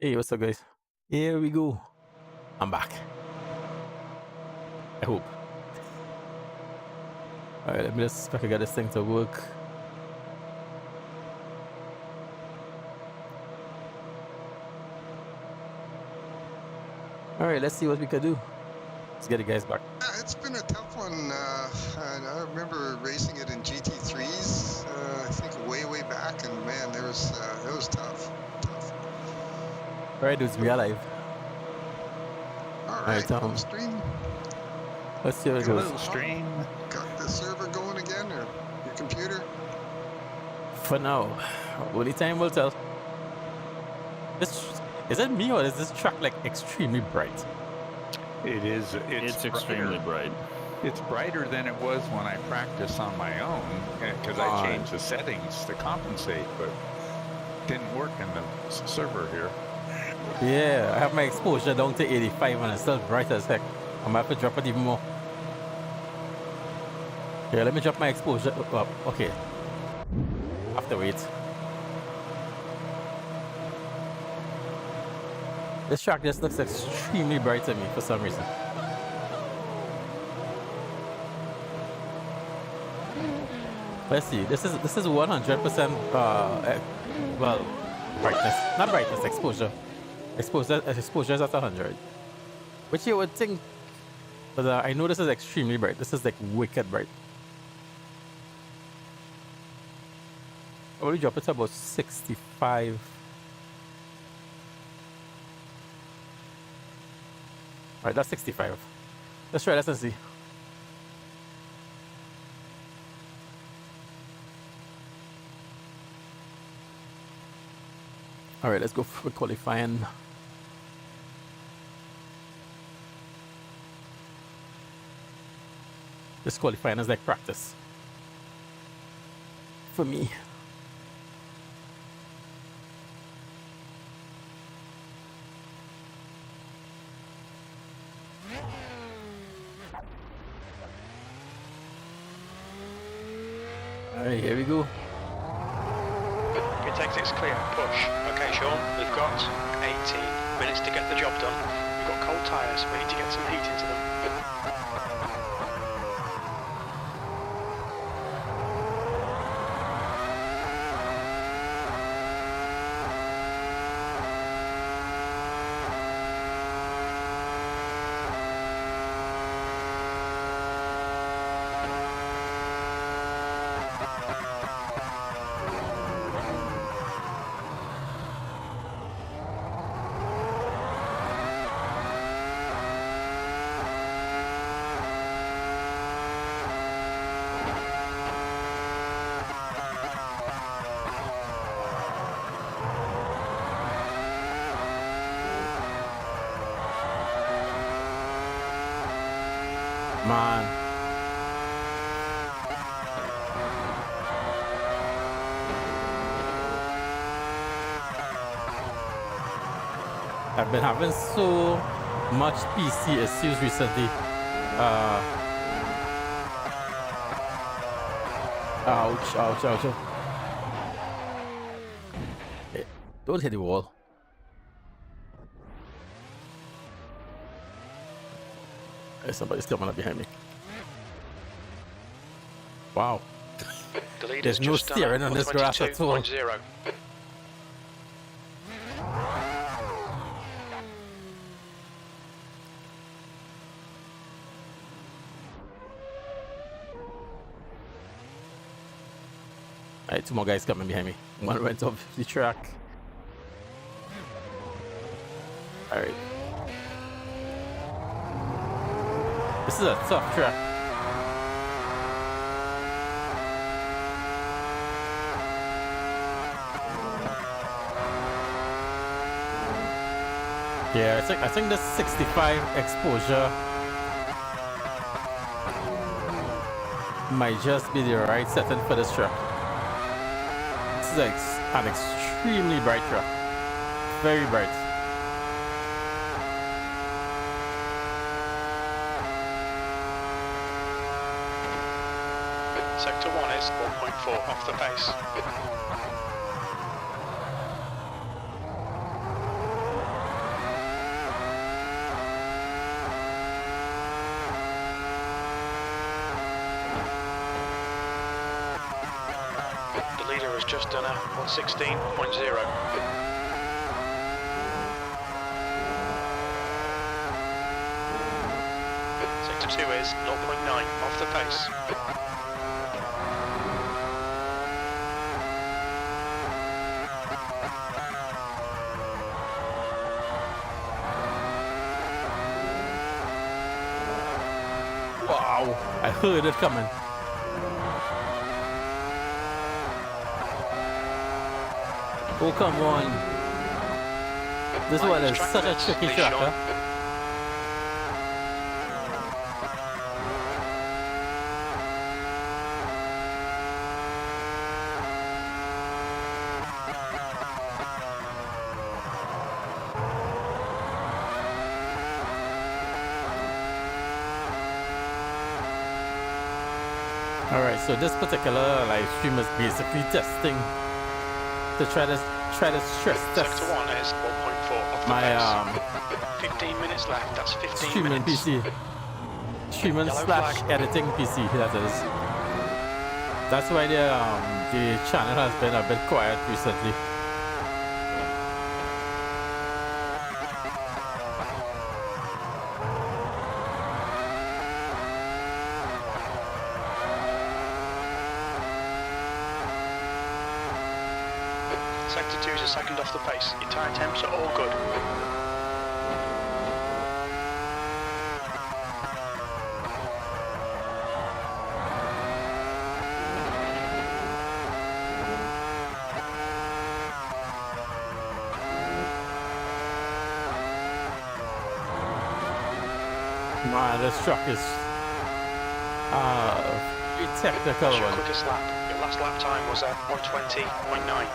Hey, what's up, guys? Here we go. I'm back. I hope. Alright, let me just try to get this thing to work. Alright, let's see what we can do. Let's get the guys back. It's been a tough one. And I remember racing it in GT3s, I think way back, and man, it was tough. Alright, dudes, we are live. Alright, home stream. Let's see how it goes. Hello, stream. Got the server going again, or your computer? For now, only time will tell. Is it me or is this track like extremely bright? It is. It's extremely bright. It's brighter than it was when I practiced on my own because I changed the settings to compensate, but it didn't work in the server here. Yeah, I have my exposure down to 85 and it's still bright as heck. I might have to drop it even more. Yeah, let me drop my exposure up. Okay. I have to wait. This track just looks extremely bright to me for some reason. Let's see. This is 100% well, brightness, not brightness, exposure. Exposure is at 100, which you would think, but I know this is extremely bright. This is like wicked bright. I will drop it to about 65. All right, that's 65. Let's try this and see. All right, let's go for qualifying. This qualifying is like practice for me. All right, here we go. Pit exit's clear, push. Okay, Sean, we've got 18 minutes to get the job done. We've got cold tyres, we need to get some heat into them. Man. I've been having so much PC issues recently. Ouch. Hey, don't hit the wall. Somebody's coming up behind me. Wow. The There's no steering on this grass at all. Alright, two more guys coming behind me. One went off the track. Alright. This is a tough track. Yeah, I think the 65 exposure might just be the right setting for this track. This is an extremely bright track. Very bright. Sector 1 is 1.4 off the pace. has just done a 116.0. Sector 2 is 0.9 off the pace. Wow, I heard it coming. Oh, come on. This one is such a tricky track, huh? Alright, so this particular live stream is basically testing to try to stress test Sector 1 is 1.4 off the my pace. 15 minutes left, that's 15 streaming minutes. PC. Streaming Yellow slash flag. editing PC, that is. That's why the channel has been a bit quiet recently. Sector 2 is a second off the pace. Your tyre temps are all good. Man, this truck is pretty technical That's your one. quickest lap. Your last lap time was at 120.9.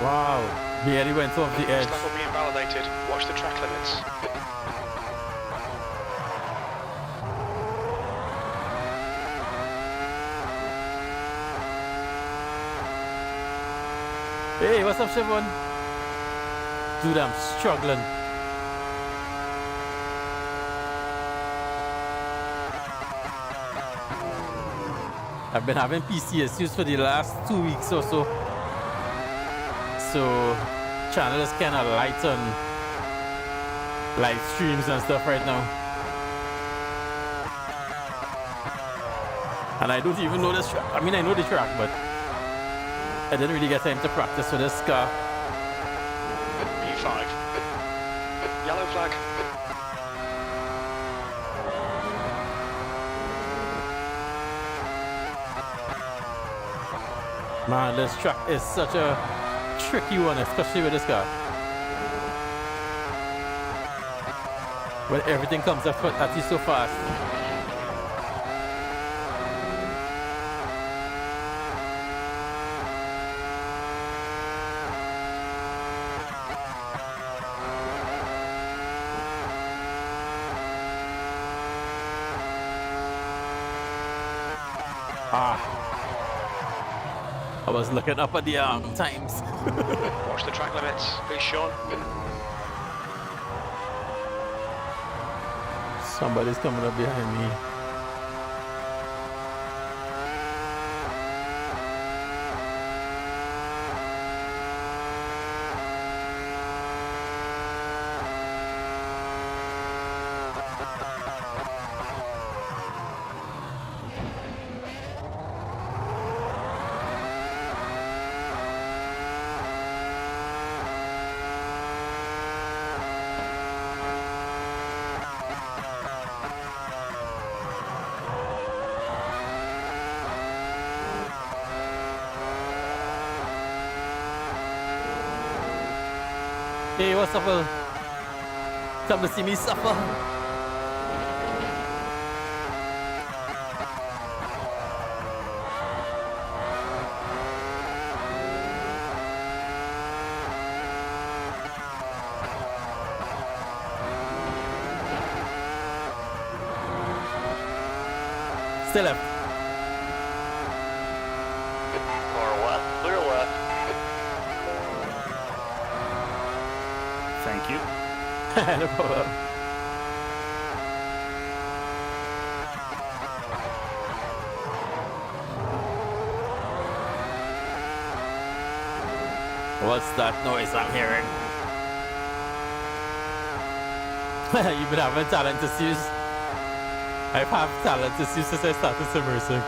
Wow, barely went off the edge. This lap will be invalidated. Watch the track limits. Hey, what's up, Siobhan? Dude, I'm struggling. I've been having PC issues for the last 2 weeks or so. So, channel is kind of light on live streams and stuff right now. And I don't even know this track. I mean, I know the track, but I didn't really get time to practice with this car. P5. Yellow flag. Man, this track is such a tricky one, especially with this car. When everything comes up at you so fast. I was looking up at the times. Watch the track limits, please, Sean. Somebody's coming up behind me. Hey, what's up, Will? Come to see me suffer. Still up. Clear left. Thank you. No problem. What's that noise I'm hearing? You've been having talent issues. I've had talent issues since I started submersing.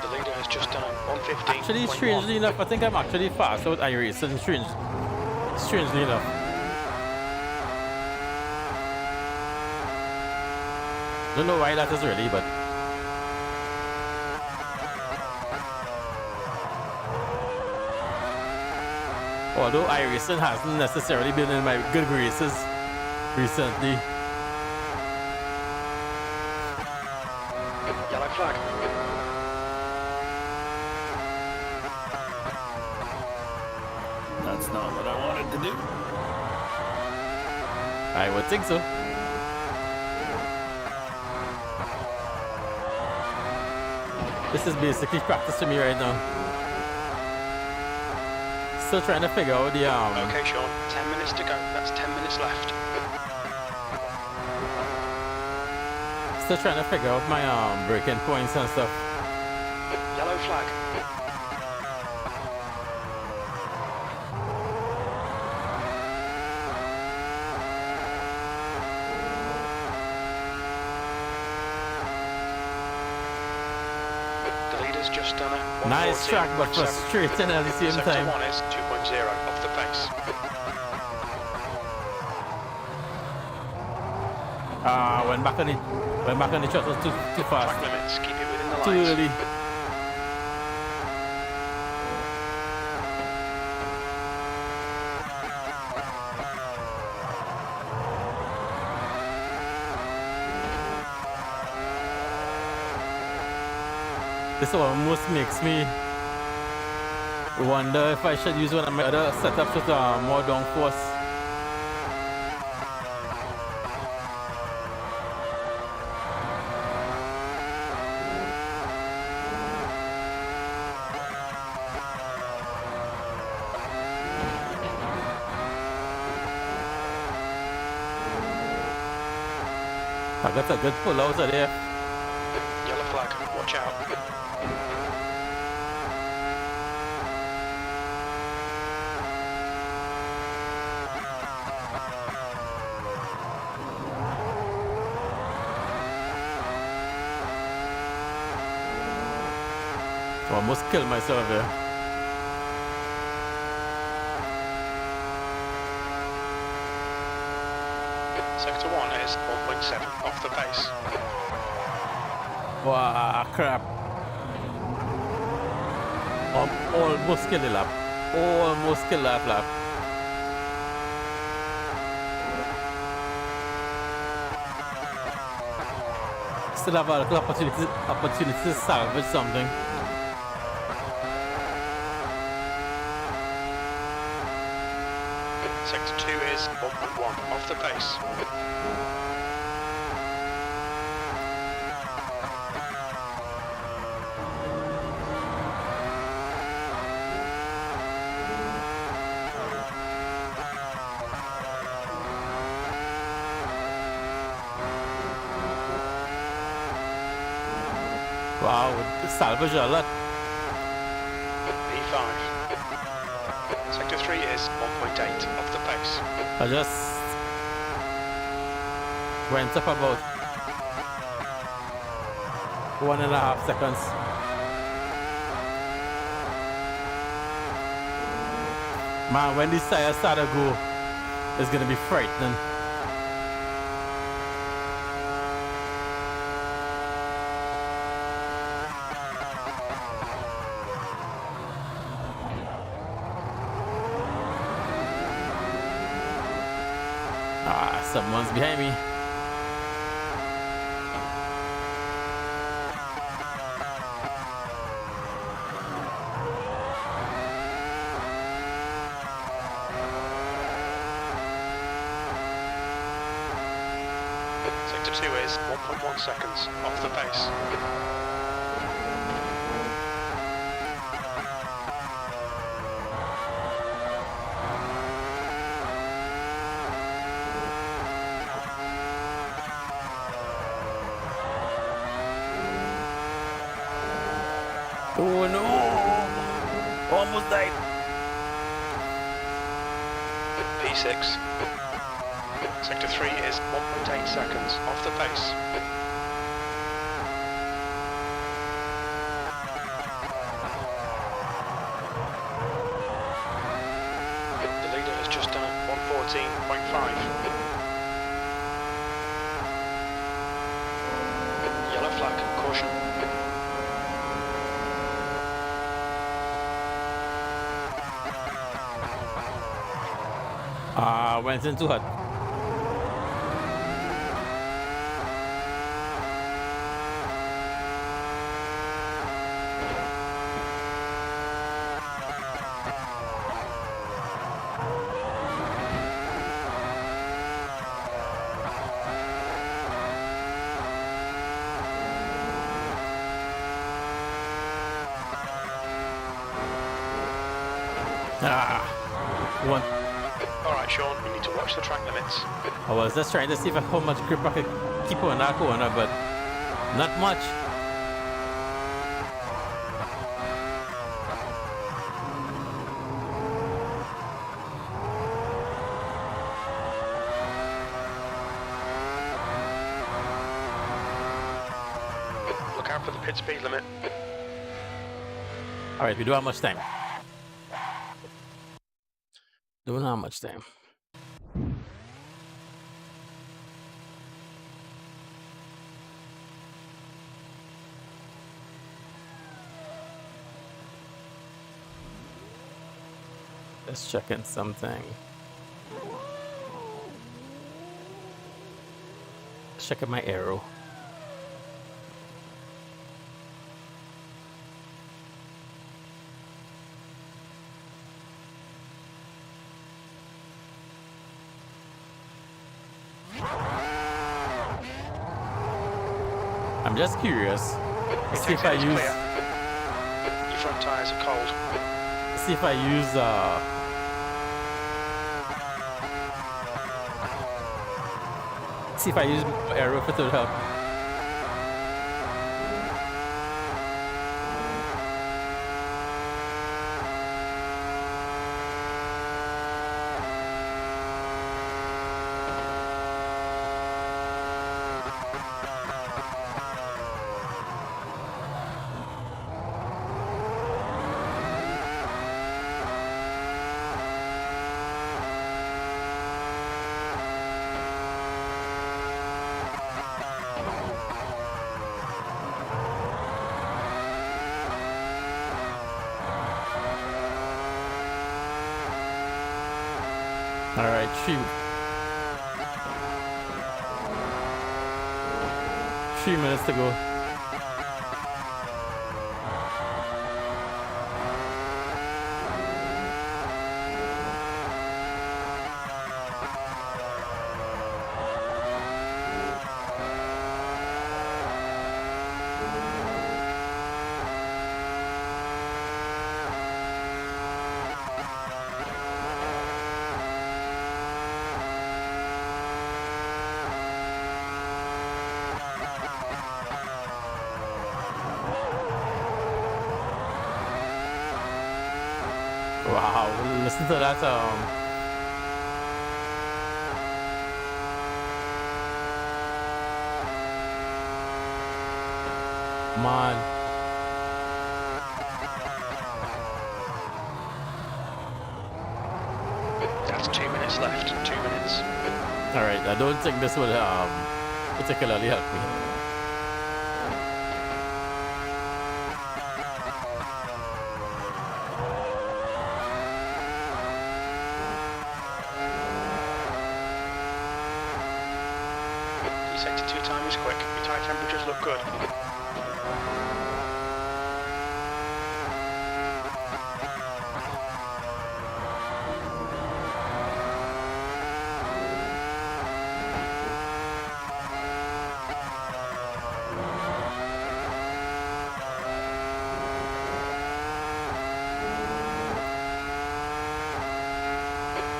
The leader has just done a 115. Actually, strangely enough, I think I'm actually faster with iRacing. Strangely enough. Don't know why that is really, but although iRacing hasn't necessarily been in my good graces recently. Yellow flag. That's not what I wanted to do. I would think so. This is basically practice for me right now. Still trying to figure out the Okay, Sean, 10 minutes to go. That's 10 minutes left. Still trying to figure out my braking points and stuff. Yellow flag. The leader's just done a 114. Nice track, but frustrating at the same Sector time. 1 is 2.0 off the pace. Went back on the throttle too fast. Track limits, keep it within the Too lines. early. This almost makes me wonder if I should use one of my other setups with more downforce. I got a good pull out of there. Yellow flag, watch out. Almost killed myself there. Sector 1 is 1.7 off the pace. Wow, crap. Almost killed the lap. Almost killed that lap. Still have a little opportunity to salvage something. Sector 2 is 1.1 off the pace. Wow, salvage a lot. P5. Sector 3 is 1.8 off the pace. I just went up about 1.5 seconds. Man, when these tires start to go, it's gonna be frightening. Someone's behind me. Sector 2 is 1.1 seconds off the pace. Oh no! almost died. P6. Sector 3 is 1.8 seconds off the pace. The leader has just done a 114.5. Yellow flag, caution. Went in too hot. One. Alright, Sean, you need to watch the track limits. I was just trying to see how much grip I could keep on that corner, but not much. Look out for the pit speed limit. Alright, we don't have much time. Don't have much time. Let's check in something. Let's check in my arrow. I'm just curious. See if I use. Your front tyres are cold. See if I use. See if I use arrow if it would help. All right, shoot. 3 minutes to go. Wow, listen to that man. That's 2 minutes left. 2 minutes. All right, I don't think this will particularly help me. Sector 2 time is quick. Your tyre temperatures look good.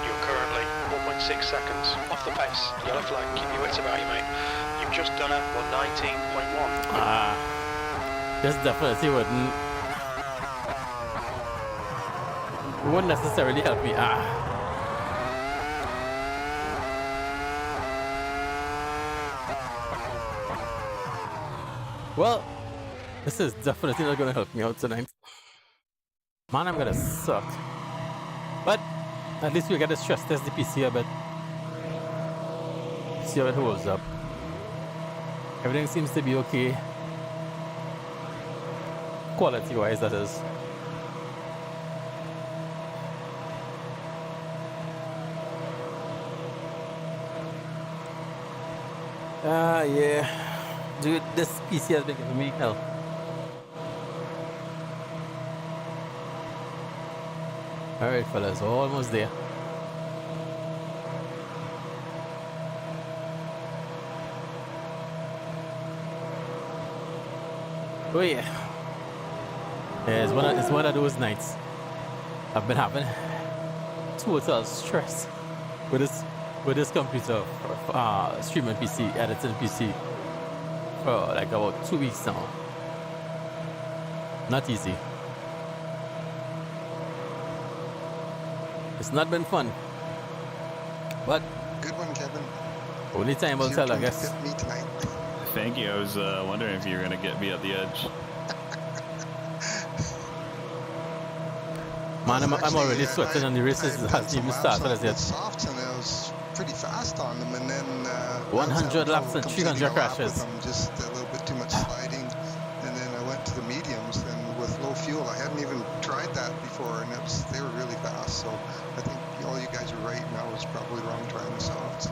You're currently 4.6 seconds off the pace. Yellow flag, keep your wits about you, mate. You've just done a 119.1. This definitely wouldn't. It wouldn't necessarily help me. Well, this is definitely not going to help me out tonight. Man, I'm going to suck. But at least we got to stress test the PC a bit. See how it holds up. Everything seems to be okay. Quality-wise, that is. Yeah. Dude, this PC has been giving me hell. Alright, fellas, almost there. Oh yeah. Yeah, it's one of those nights I've been having total stress with this computer, streaming PC, editing PC for like about 2 weeks now. Not easy. It's not been fun, but Good one, Kevin. only time will tell, I guess. Me tonight. Thank you. I was wondering if you were gonna get me at the edge. Man, I'm already sweating and the races hasn't even started as yet. Softs and I was pretty fast on them, and then 100 laps and 300 crashes. Just a little bit too much sliding, and then I went to the mediums, and with low fuel, I hadn't even tried that before, and they were really fast. So I think all you guys are right, and I was probably wrong trying the softs.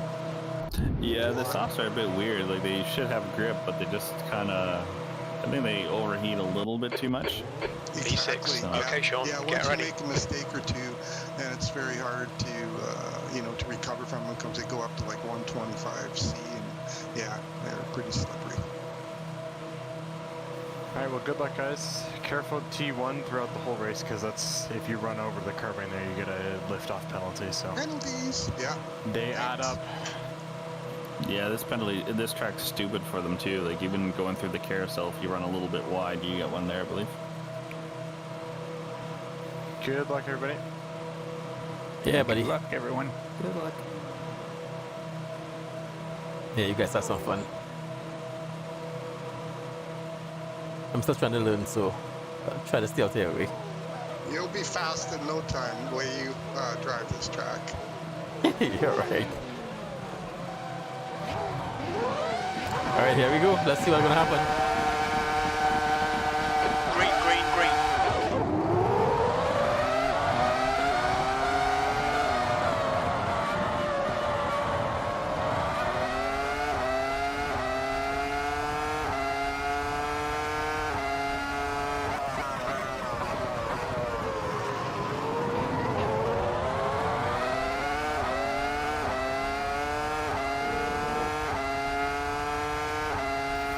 Yeah, the softs are a bit weird. Like they should have grip, but they just kind of. I think they overheat a little bit too much. Exactly. V6. Okay, Sean, yeah, get once ready. you make a mistake or two, and it's very hard to, to recover from them because they go up to like 125 C, and yeah, they're pretty slippery. All right, well, good luck, guys. Careful T1 throughout the whole race, because that's if you run over the curbing there, you get a lift-off penalty. So Penalties, yeah. they add up. Yeah, this track's stupid for them too. Like even going through the carousel, if you run a little bit wide, you get one there, I believe. Good luck, everybody. Yeah, buddy. Good luck, everyone. Good luck. Yeah, you guys have some fun. I'm still trying to learn, so I'll try to stay out of your way. You'll be fast in no time the way you drive this track. You're right. Alright, here we go. Let's see what's gonna happen. Green, green, green.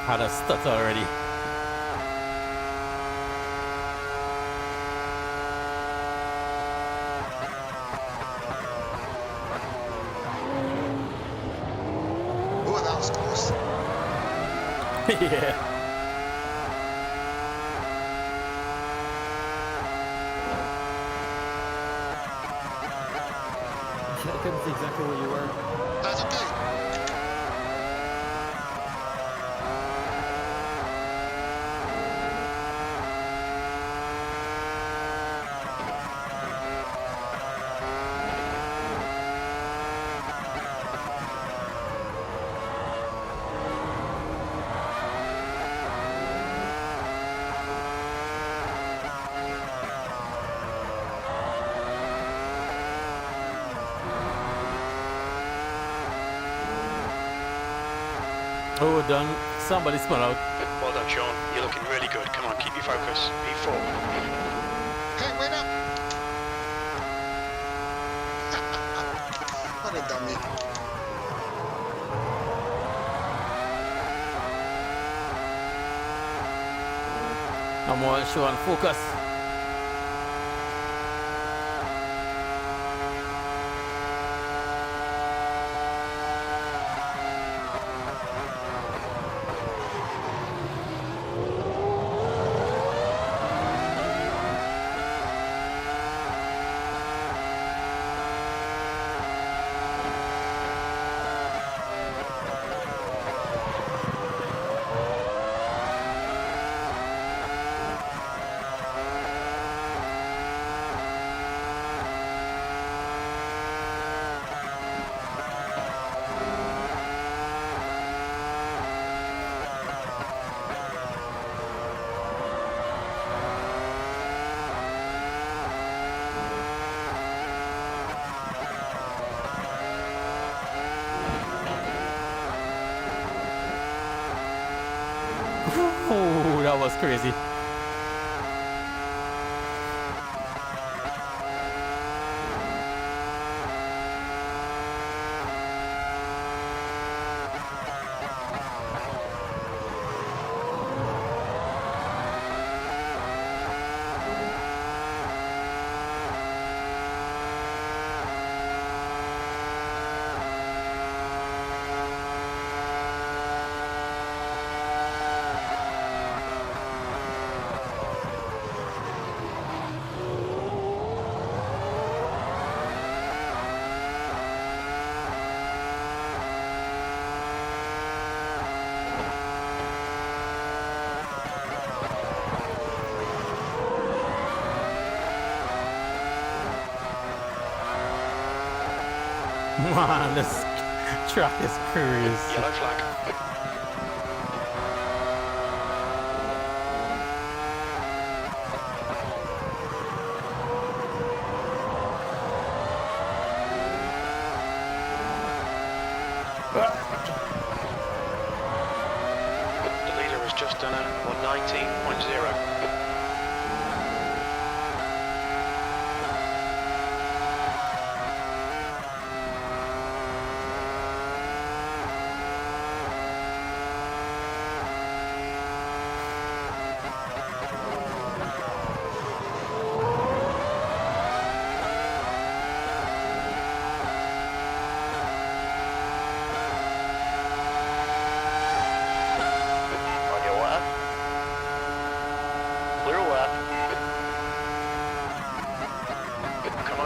Had a stutter already. Oh, that was close. Yeah. I couldn't see exactly where you were. That's okay. Oh, done. Somebody spun out. Well done, Sean. You're looking really good. Come on, keep your focus. P4. Hey, wait up! What a dummy. Come on, Sean, focus. That was crazy. Man, this track is crazy. Yellow flag. The leader has just done a 119.0.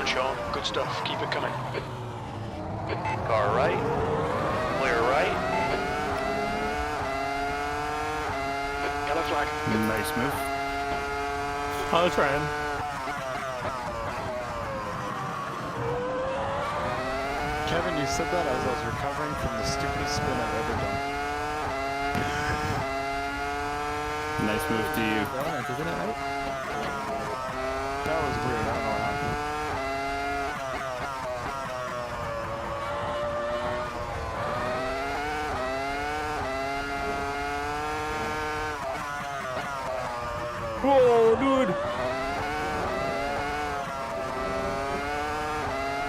Sean, good stuff, keep it coming. Car right, clear right. Yellow flag. Nice move. I'll try him. Kevin, you said that as I was recovering from the stupidest spin I've ever done. Nice move to you. Isn't it right? That was weird, I don't know what happened. Whoa, dude!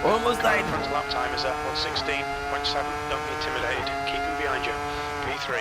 Almost died. Front lap time is at 116.7. Don't be intimidated. Keep him behind you. P3.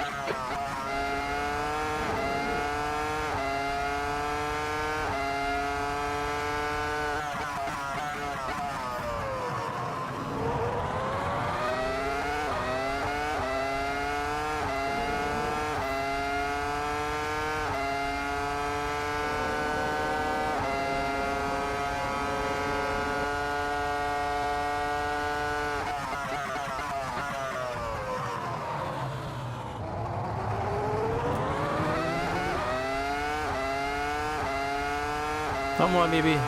Come on, baby. You're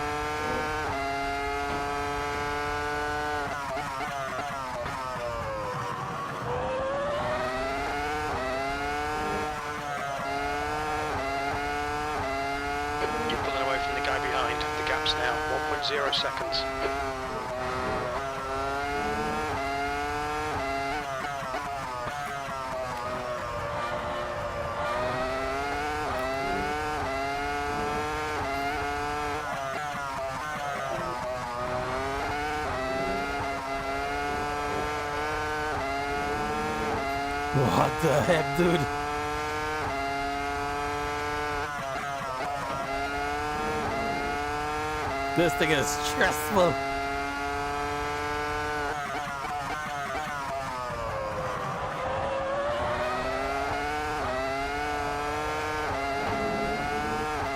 pulling away from the guy behind. The gap's now 1.0 seconds. What the heck, dude? This thing is stressful.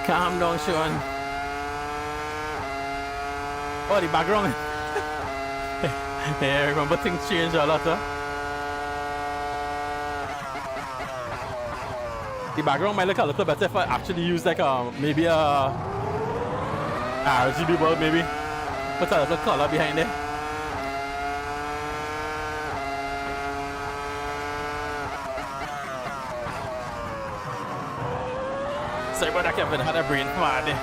Calm down, Sean. Oh, the background. Yeah, remember things change a lot, huh? The background might look a little better if I actually use like maybe a RGB bulb, maybe put a little color behind it. Sorry about that, Kevin. Had a brain fart there.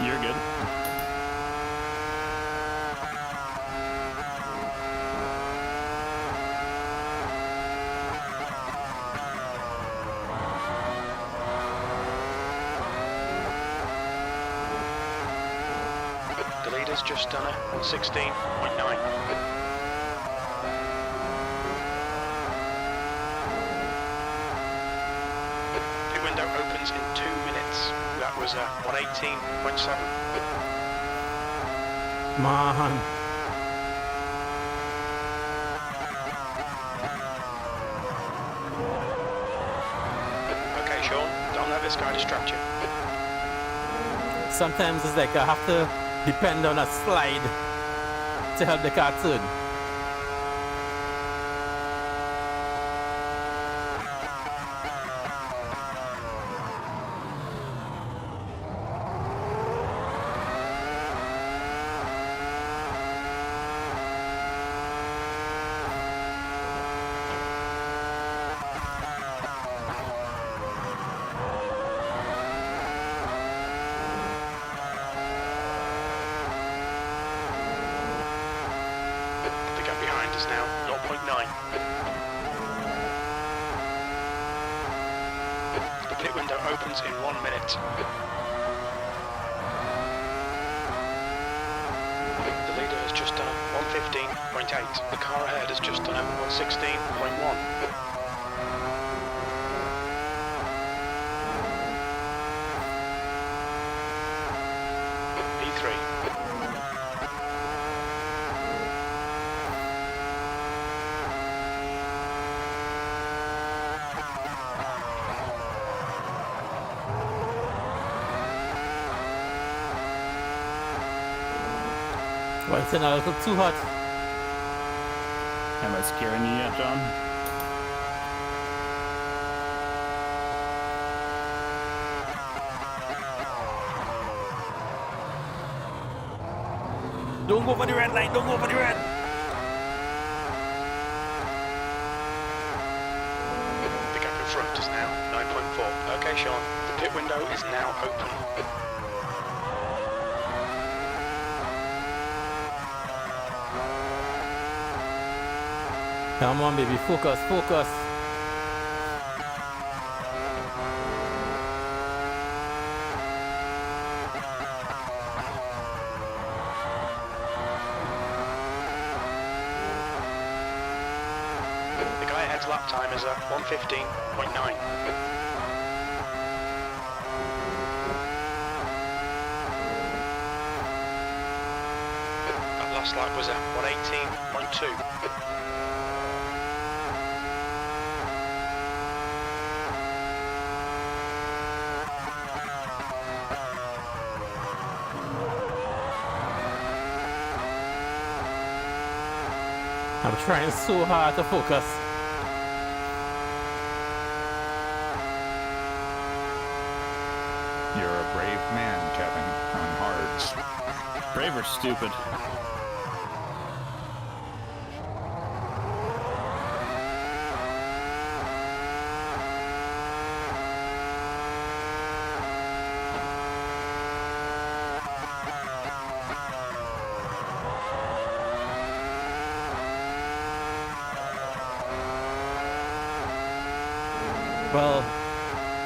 You're good. has just done a 116.9. Pit window opens in 2 minutes. That was a 118.7. Man. Okay, Sean, don't let this guy distract you. Sometimes it's like I have to depend on a slide to help the car turn. The gap behind is now 0.9. The pit window opens in 1 minute. The leader has just done a 115.8. The car ahead has just done a 116.1. P3. Well, it's a little too hot. Am I scaring you yet, John? Don't go for the red light, don't go for the red. The gap in front is now 9.4. Okay, Sean, the pit window is now open. Come on, baby, focus, focus. The guy ahead's lap time is a 115.9. That last lap was a 118.2. I'm trying so hard to focus. You're a brave man, Kevin, on hards. Brave or stupid? Well,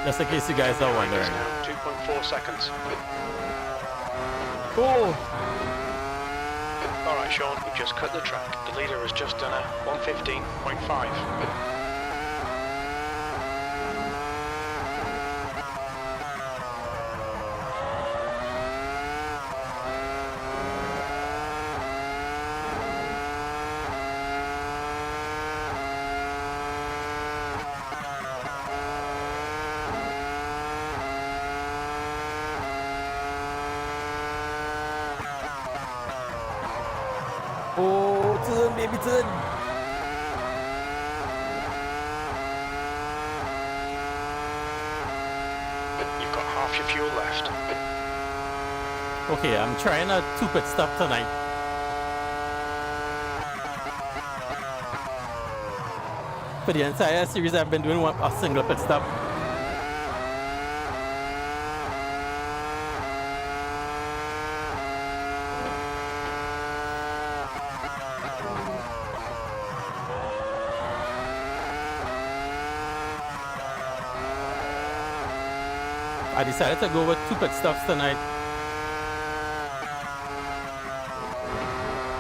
just in case you guys are Behind is wondering. now 2.4 seconds. Oh! Alright, Sean, we've just cut the track. The leader has just done a 115.5. Oh, turn, baby, turn. You've got half your fuel left. Okay, I'm trying a 2-pit stop tonight. For the entire series, I've been doing a single pit stop. I decided to go with 2 pit stops tonight.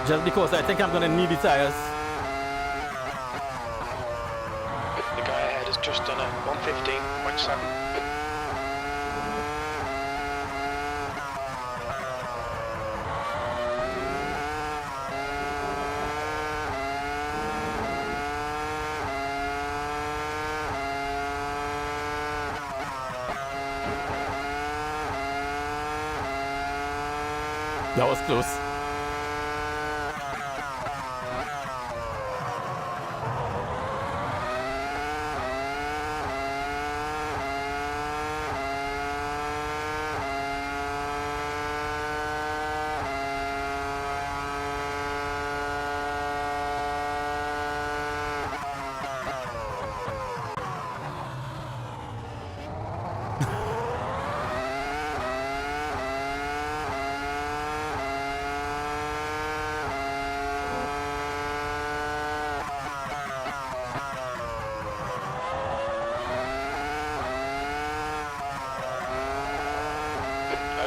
Just because I think I'm gonna need the tires. The guy ahead has just done a 115.7. That was close.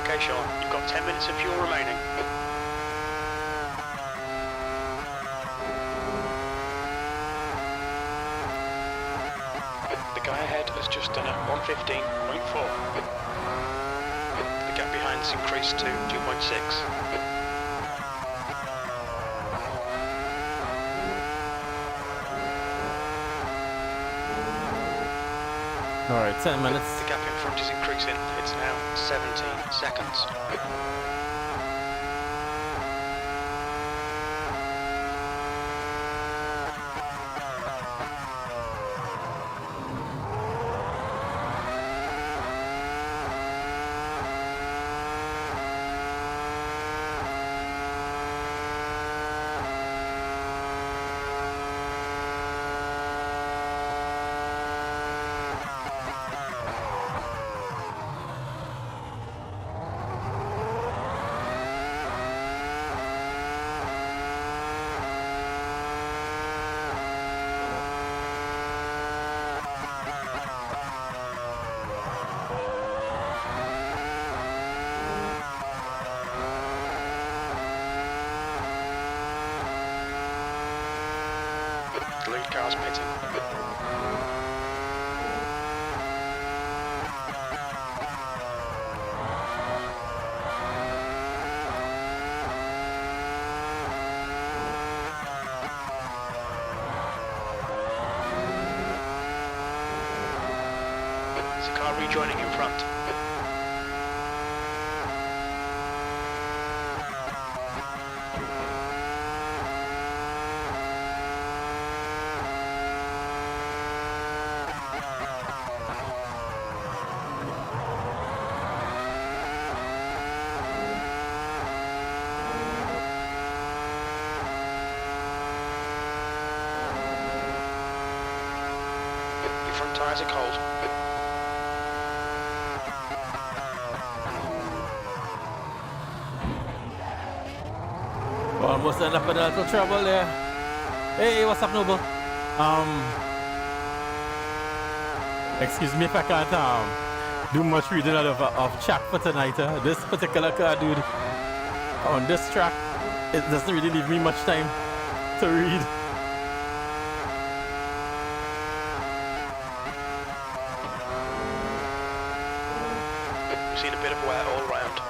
Okay, Sean, you've got 10 minutes of fuel remaining. The guy ahead has just done a 115.4. The gap behind has increased to 2.6. All right, 10 minutes. The gap in front is increasing. It's now 17 seconds. The lead car's pitting. There's a car rejoining in front. Your front tyres are cold. Almost end up in a little trouble there. Hey, what's up, Noble? Excuse me if I can't do much reading out of track for tonight. This particular car, dude, on this track, it doesn't really leave me much time to read. We've seen a bit of wear all round.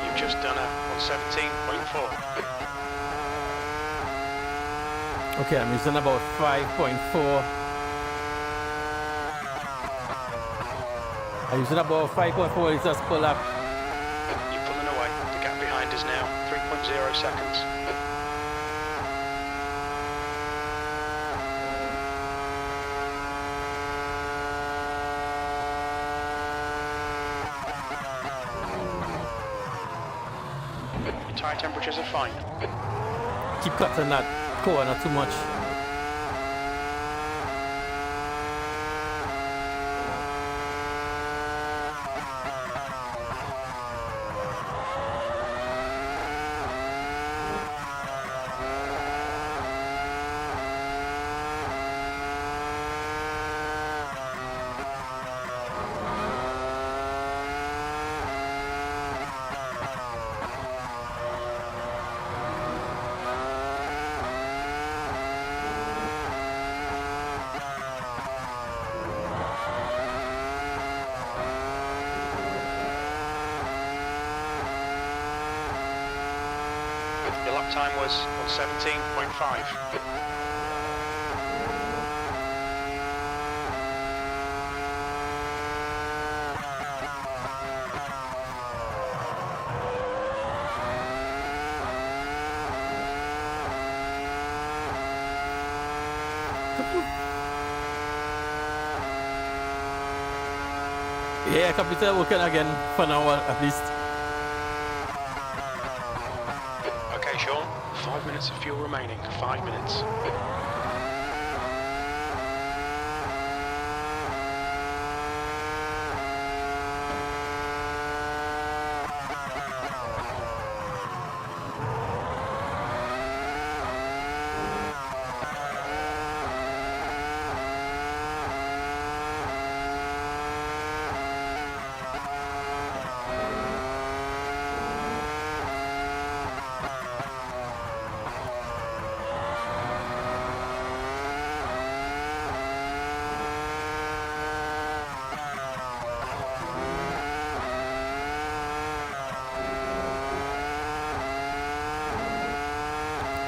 You've just done a 117.4. Okay, I'm using about 5.4. I'm using about 5.4 liters per lap. You're pulling away. The gap behind is now 3.0 seconds. Your tyre temperatures are fine. Keep cutting that corner too much. The lap time was 1:17.5. Yeah, computer working again for now at least. Okay, Sean, 5 minutes of fuel remaining. 5 minutes.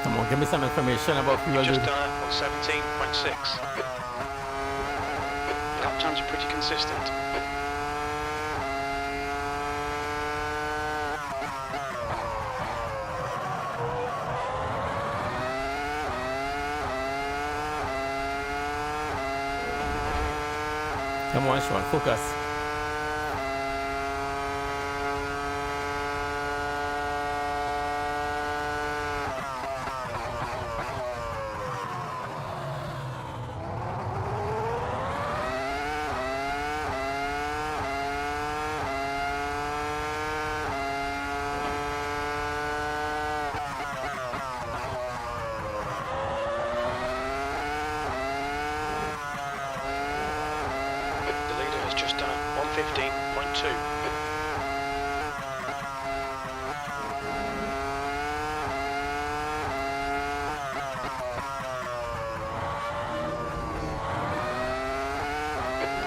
Come on, give me some information about fuel. Just done it on 17.6. Lap times are pretty consistent. Come on, Sean, focus. The leader has just done it 1:15.2.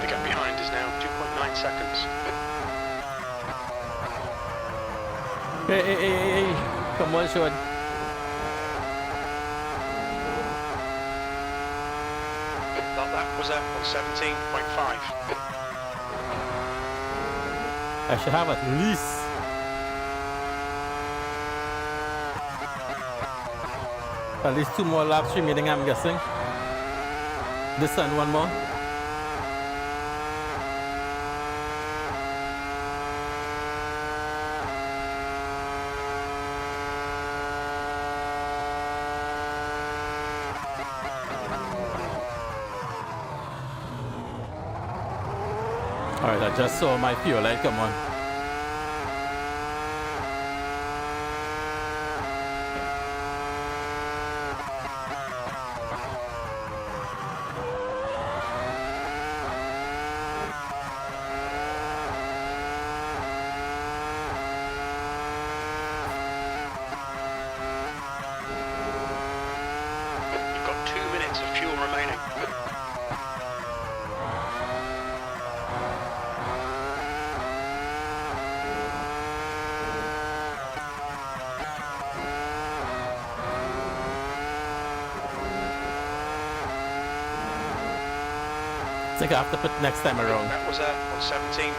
The gap behind is now 2.9 seconds. Hey. Come on, Sean. That lap was at 17.5. I should have at least 2 more laps remaining, I'm guessing. This and one more. Alright, I just saw my fuel light come on. You've got 2 minutes of fuel remaining. I think I have to put next time around. That was on 17.5.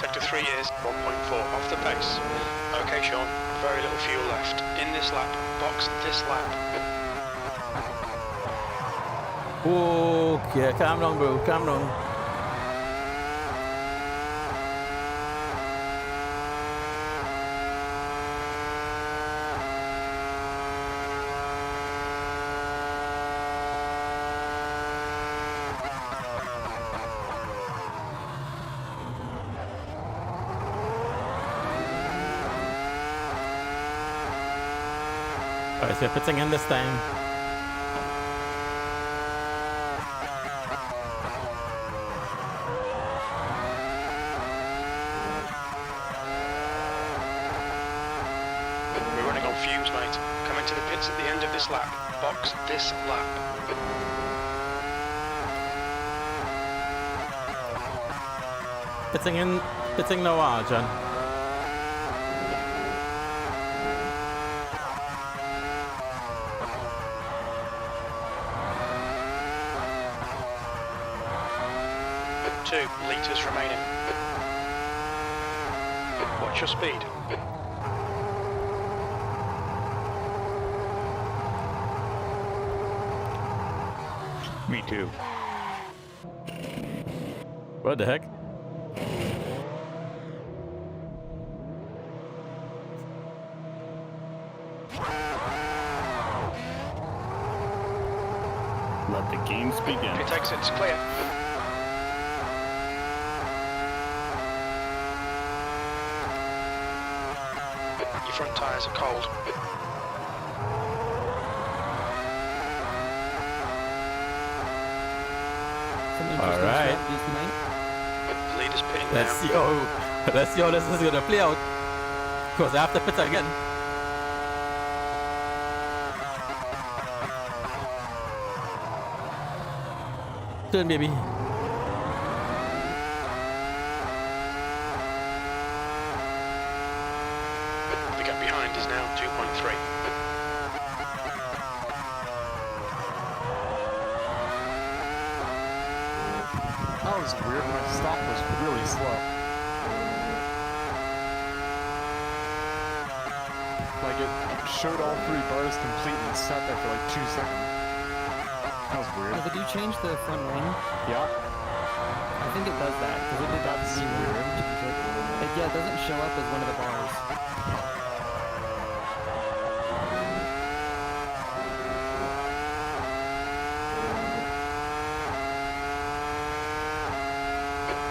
Sector 3 is 1.4 off the pace. Okay, Sean, very little fuel left. In this lap, box this lap. Okay, calm down, bro, calm down. Alright, so you're putting in this time. We're running on fumes, mate. Coming to the pits at the end of this lap. Box this lap. Pitting now, John. 2 litres remaining. Watch your speed. Me too. What the heck? Let the games begin. Pit exit's clear. Your front tyres are cold. Some interesting Alright. strategies tonight. The leader's pitting Let's now. see how this is gonna play out. Because I have to pit again. Turn, baby. The gap behind is now 2.3. That was weird. My stop was really slow. Like it showed all 3 bars complete and sat there for like 2 seconds. That was weird. Did you change the front wing? Yeah. I think it does that because it did that That's to me. weird. Yeah, it doesn't show up as one of the bars.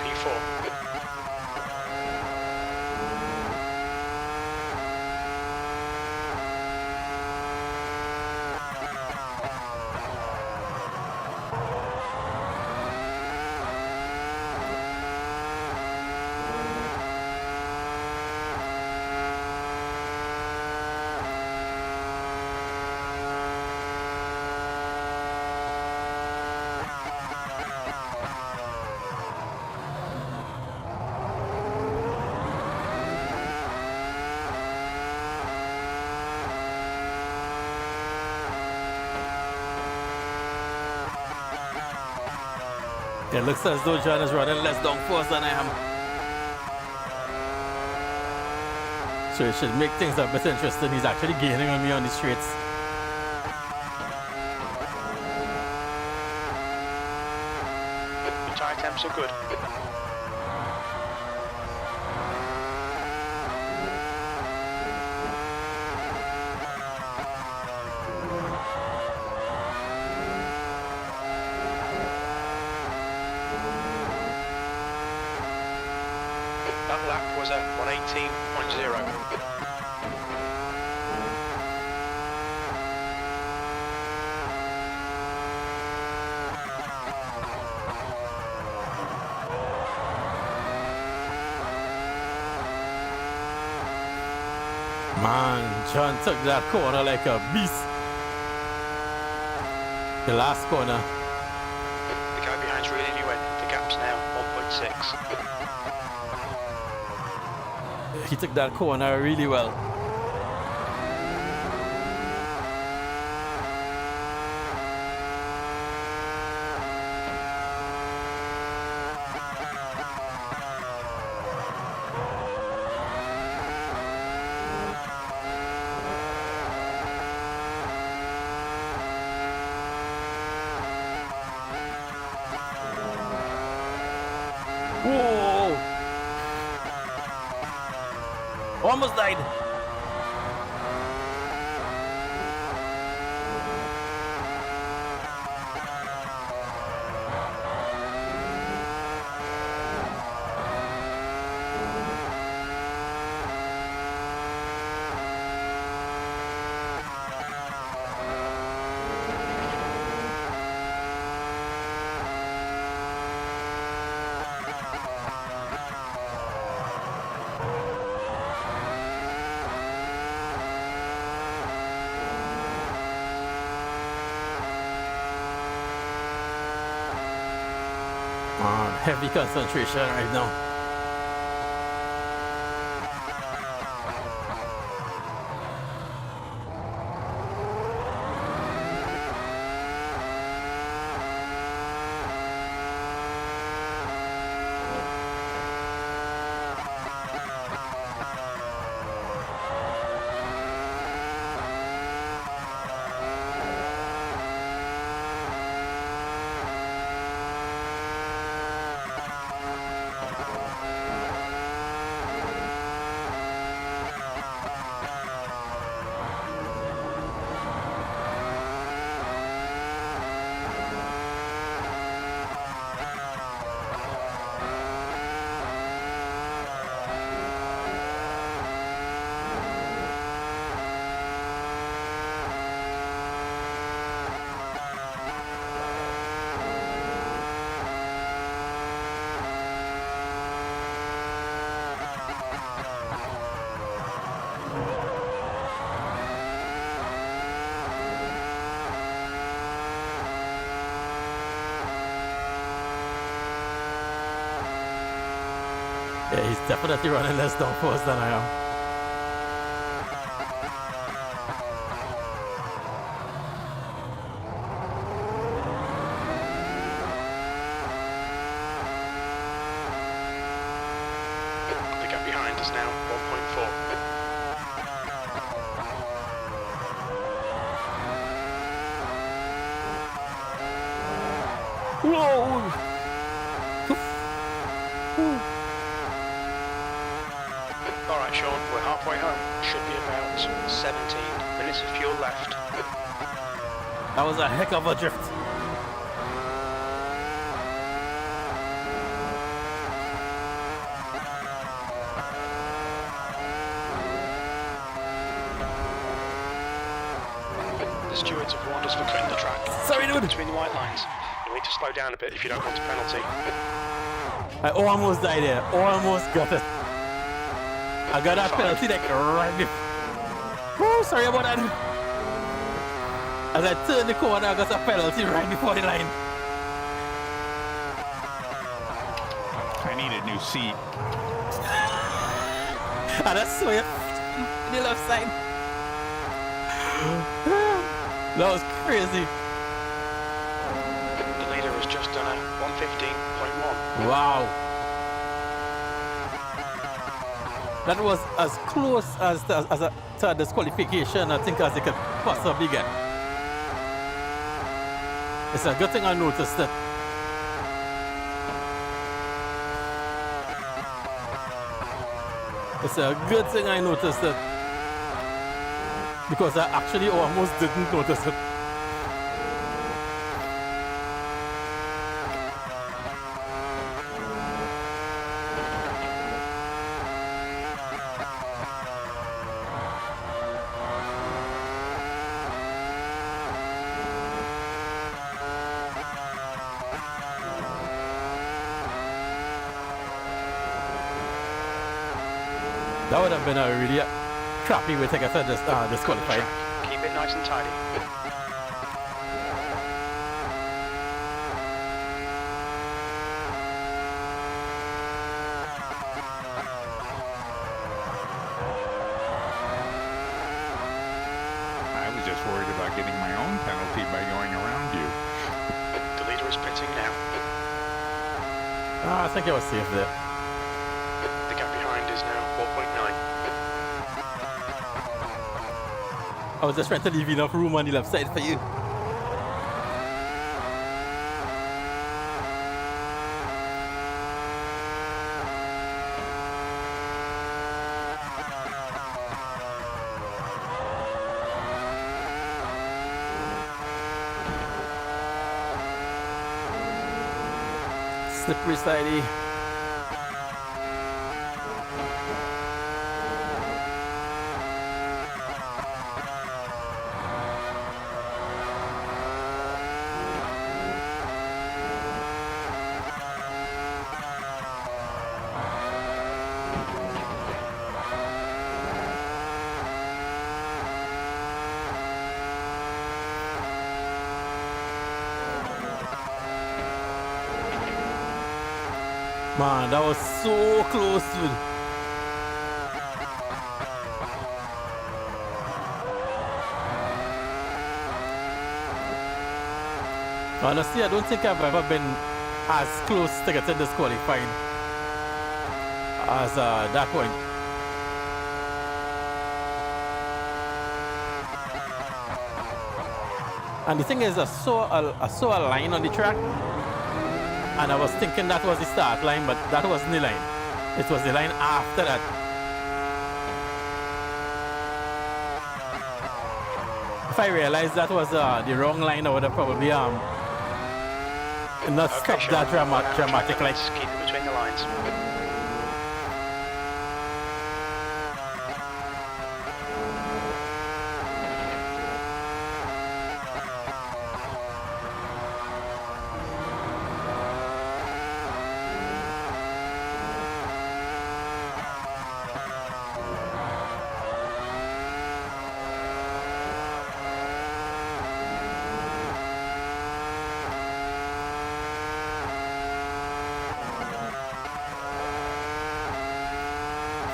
P4. It looks as though John is running less downforce than I am. So it should make things a bit interesting. He's actually gaining on me on the straights. Your tyre temps are good. That lap was at 118.0. Man, John took that corner like a beast. The last corner. The guy behind's reeling you in. The gap's now 1.6. He took that corner really well. Whoa! Almost died. Man, heavy concentration right now. Yeah, he's definitely running less downforce than I am. The gap behind is now 1.4. Whoa! Alright, Sean, we're halfway home. Should be about 17 minutes of fuel left. That was a heck of a drift. The stewards have warned us for cutting the track. Sorry, dude. Between the white lines. You'll need to slow down a bit if you don't want a penalty. I almost died there. Almost got it. I got that penalty like right before. Oh, sorry about that. As I turned the corner, I got a penalty right before the line. I need a new seat. And I saw you on the left side. That was crazy. The leader has just done a 115.1. Wow. That was as close as to a disqualification, I think, as it could possibly get. It's a good thing I noticed it. It's a good thing I noticed it. Because I actually almost didn't notice it. That would have been a really crappy way to get disqualified. Keep it nice and tidy. I was just worried about getting my own penalty by going around you. The leader is pitting now. I think I was safe there. The gap behind is now 4.9. I was just trying to leave enough room on the left side for you. Slippery sidey. Man, that was so close, dude. Honestly, I don't think I've ever been as close to getting disqualified as that point. And the thing is, I saw a line on the track. And I was thinking that was the start line, but that wasn't the line. It was the line after that. If I realized that was the wrong line, I would have probably not stopped that dramatically. Keep it between the lines.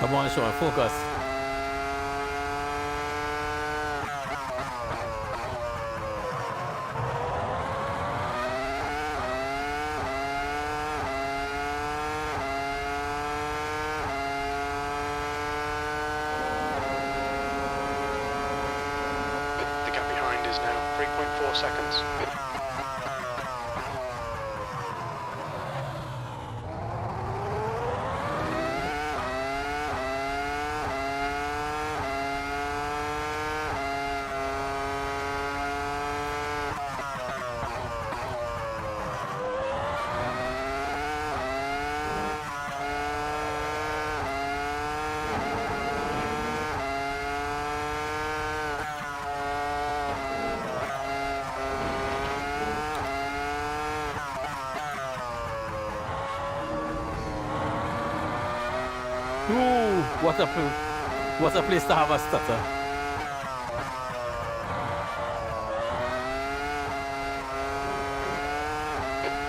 Come on, Sean, focus. The gap behind is now 3.4 seconds. Ooh, what a place to have a stutter.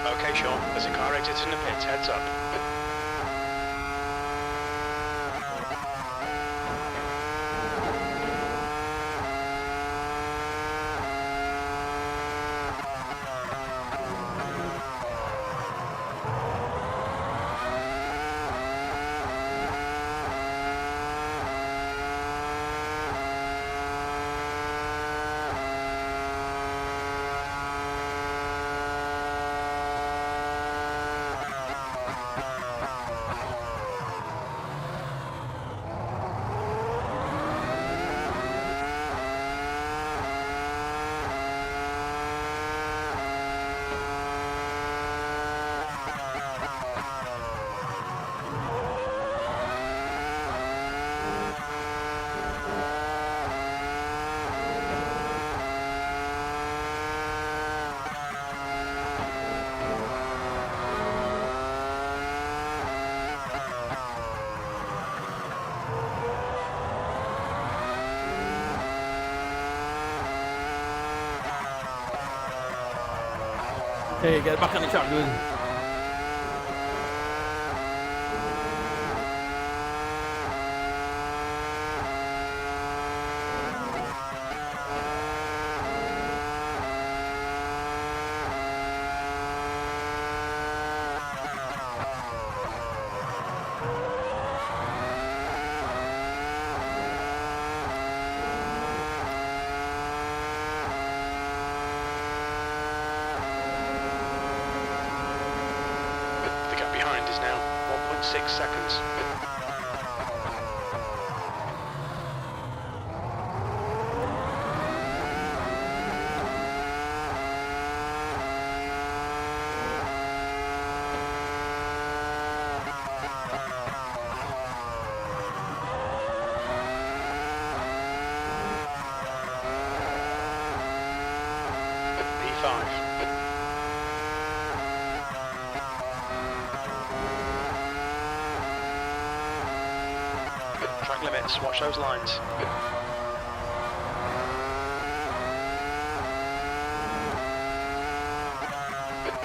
Okay, Sean, there's a car exiting the pits, heads up. Hey, get back on the track, dude. The gap behind is now 1.6 seconds. P5. Track limits, watch those lines.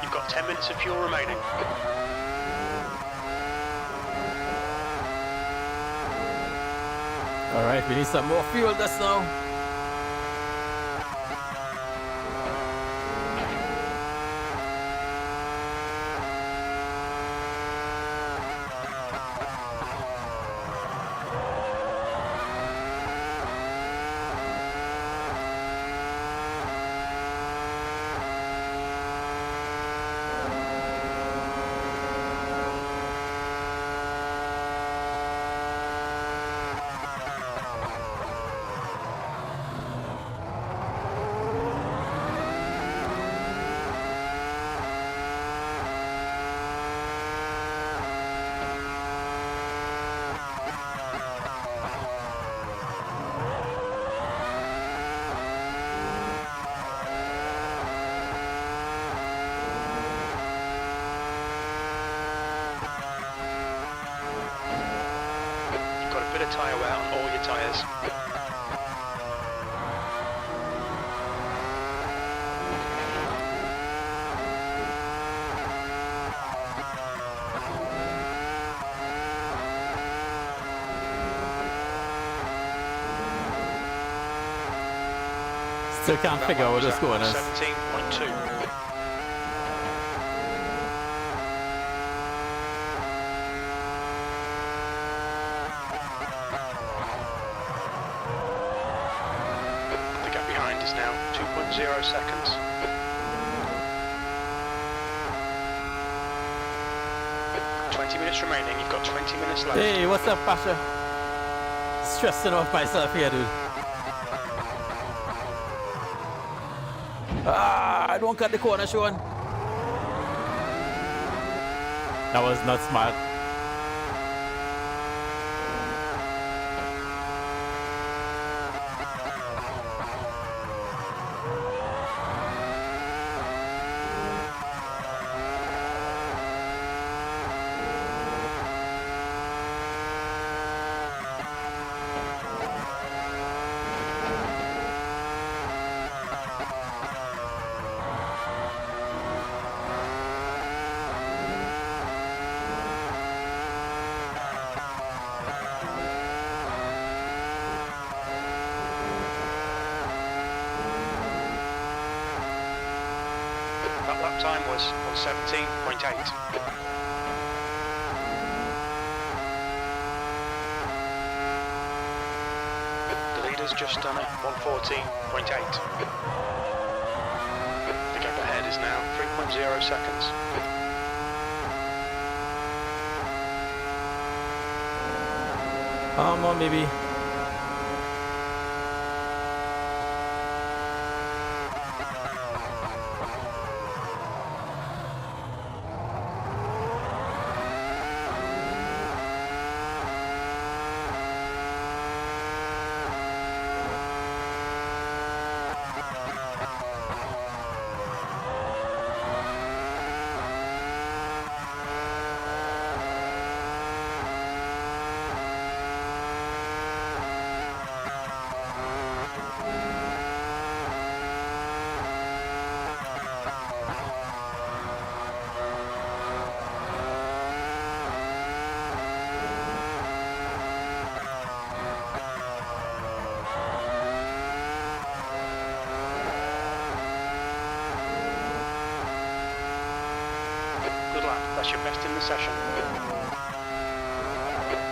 You've got 10 minutes of fuel remaining. Alright, we need some more fuel just now. Bit of tyre wear on all your tyres. Still can't figure out what the score is. 17.2. The gap behind is now 2.0 seconds. Minutes remaining, you've got 20 minutes left. Hey, what's up, Pasha? Stressing off myself here, dude. I don't cut the corner, Sean. That was not smart. That lap time was on 17.8. The leader's just done it, 114.8. The gap ahead is now 3.0 seconds. Or maybe. That's your best in the session.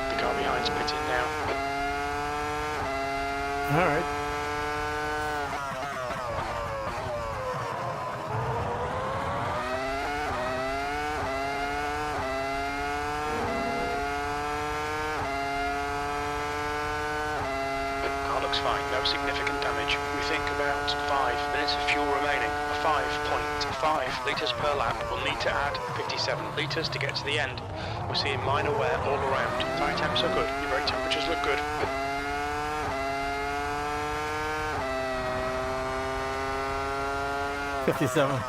The car behind's pitting now. All right. Car looks fine, no significant damage. We think about 5 minutes of fuel remaining. 5.5 litres per lap. We'll need to add 57 litres to get to the end. We're seeing minor wear all around. Tyre temps are good. Your brake temperatures look good. $57.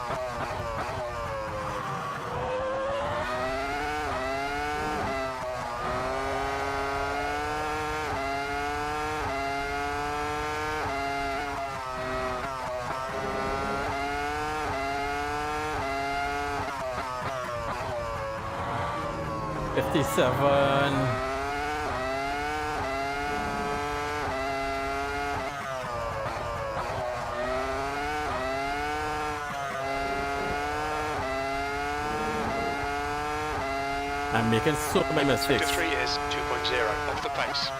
I'm making so many mistakes. Sector 3 is 2.0 off the pace.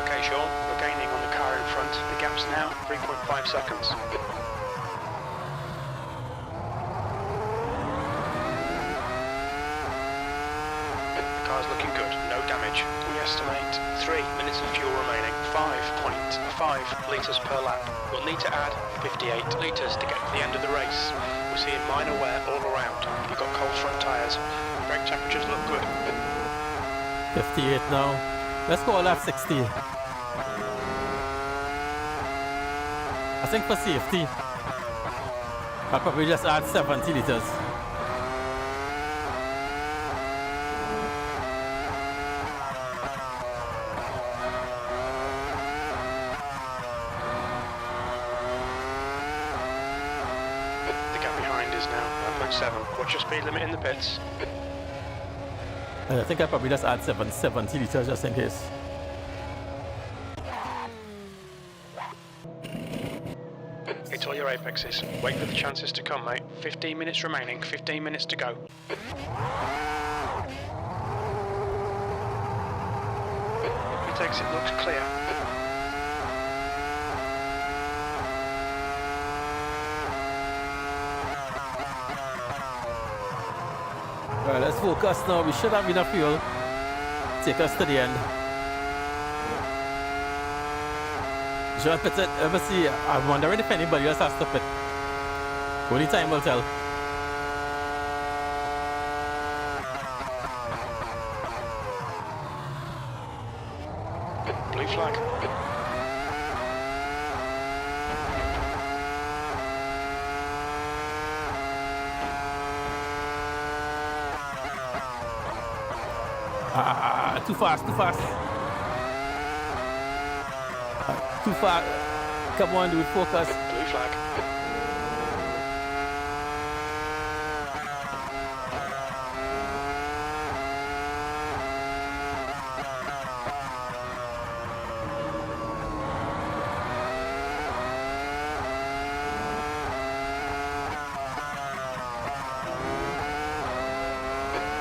Okay, Sean, we're gaining on the car in front. The gap's now 3.5 seconds. The car's looking good, no damage. We estimate 3 minutes of fuel remaining, 5.5 litres per lap. We'll need to add 58 litres to get to the end of the race. We're seeing minor wear all around. You've got cold front tyres. Brake temperatures look good. 58 now. Let's go lap 60. I think for safety, I'll probably just add 70 liters. 7. What's your speed limit in the pits? I think I probably just add 70 liters just in case. Hit all your apexes. Wait for the chances to come, mate. 15 minutes remaining, 15 minutes to go. It looks clear. Alright, let's focus now. We should have enough fuel. Take us to the end. Should I pit it? Let me see. I'm wondering if anybody else has to pit. Only time will tell. Blue flag. Too fast, too fast. Too far. Come on, dude, focus. Blue flag.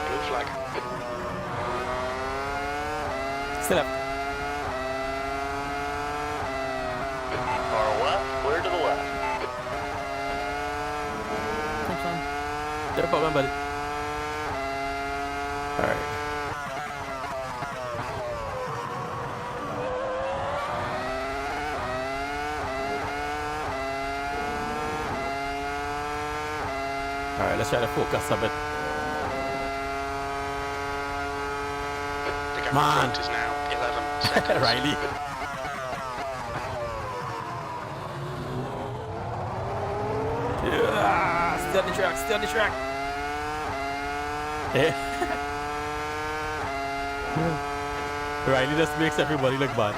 Blue flag. Still up. Clear to the left. Thanks, Sean. No problem, buddy. Alright. Alright, let's try to focus a bit. The gap Man. in front is now 11 seconds. Riley. Yeah, stay on the track, stay on the track. Yeah. Riley just makes everybody look bad.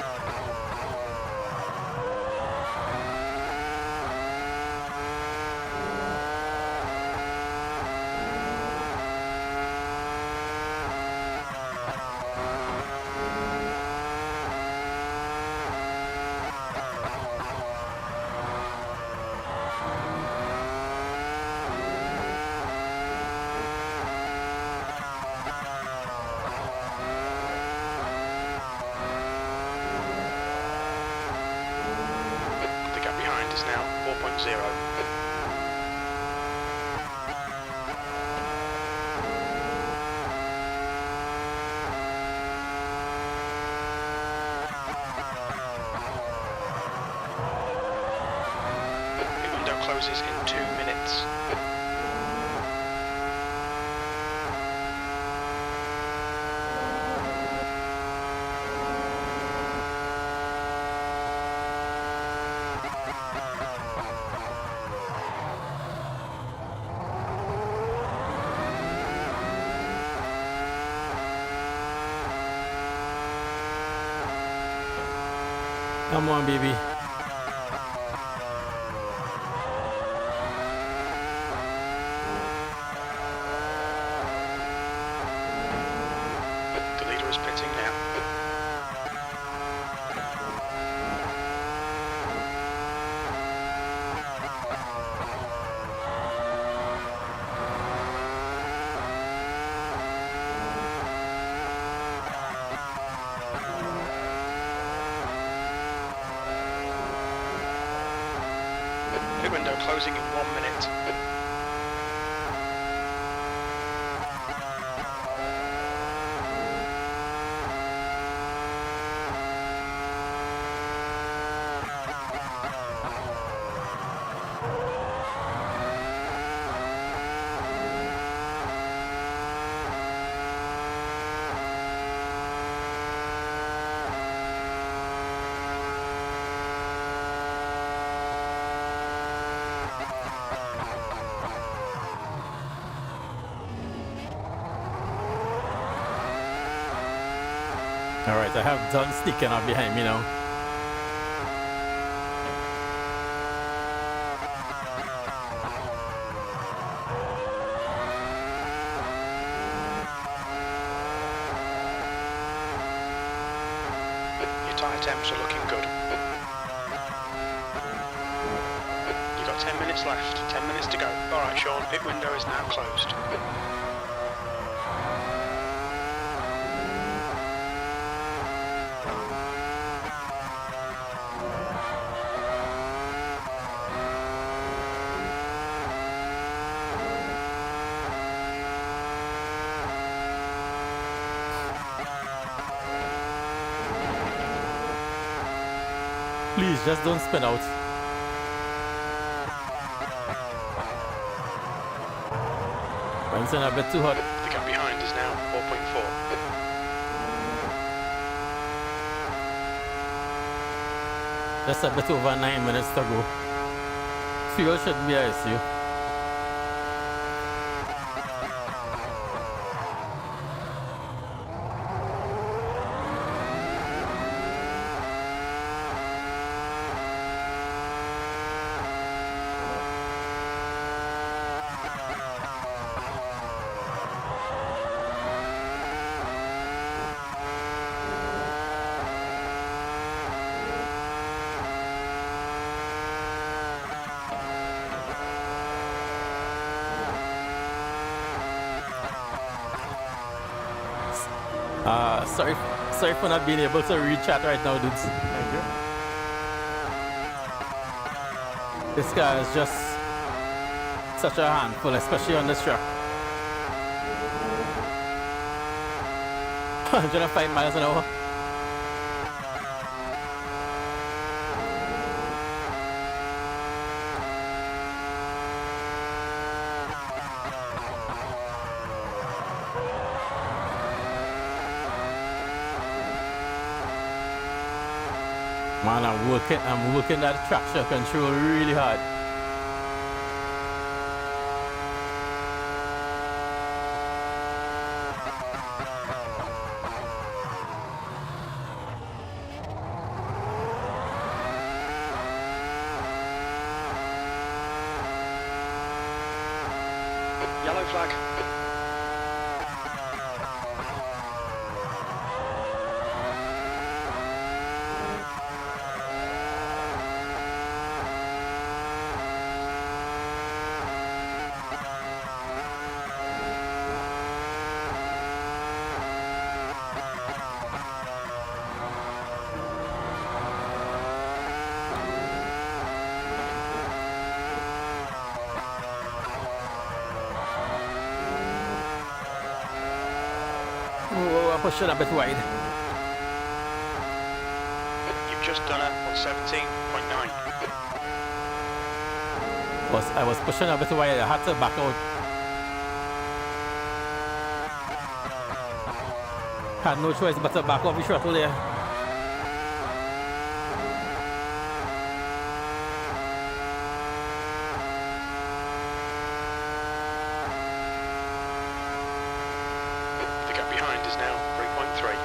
The gap behind is now 4.0. The window closes in 2 minutes. Come on, baby. The leader is pitting now. Pit window closing in 1 minute. Alright, I have Dunn sneaking up behind me now. temps are looking good. You've got 10 minutes left, 10 minutes to go. Alright Sean, pit window is now closed. Please, just don't spin out. It's a bit too hot. The gap behind is now 4.4. Just a bit over 9 minutes to go. Fuel shouldn't be an issue. Sorry for not being able to read chat right now, dudes. Thank you. This guy is just such a handful, especially on this track. 105 miles an hour. Man, I'm working that traction control really hard. Yellow flag. Oh, I'm pushing a bit wide. You've just done it on 17.9. I was pushing a bit wide. I had to back out. Had no choice but to back off the throttle there. The gap behind is now 3.3.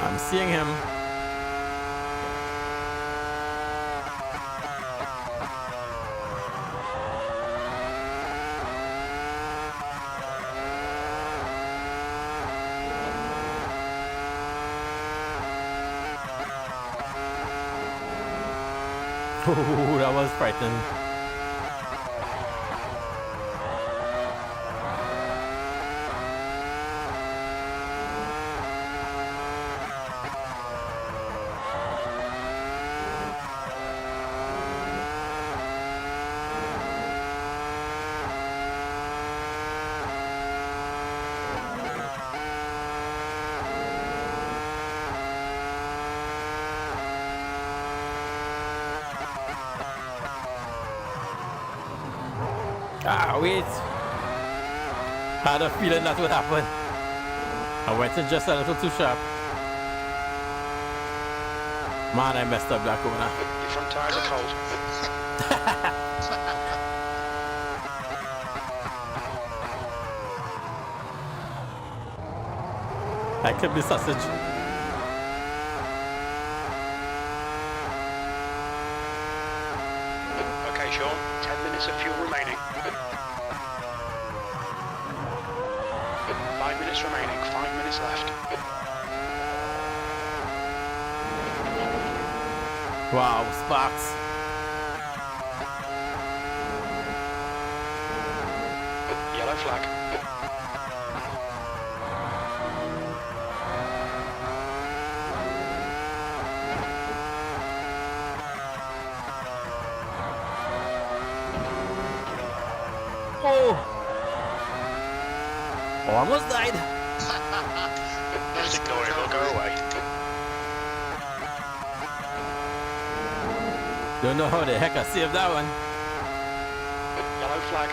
I'm seeing him. Oh, that was frightening. Ah, wait. Had a feeling that would happen. I went in just a little too sharp. Man, I messed up that corner. Your front tyres are cold. I could be sausage. Okay, Sean. 10 minutes of fuel remaining. 5 minutes remaining. 5 minutes left. Wow, sparks. Yellow flag. Oh! Almost died. Just ignore it, it'll go away. Don't know how the heck I saved that one. Yellow flag.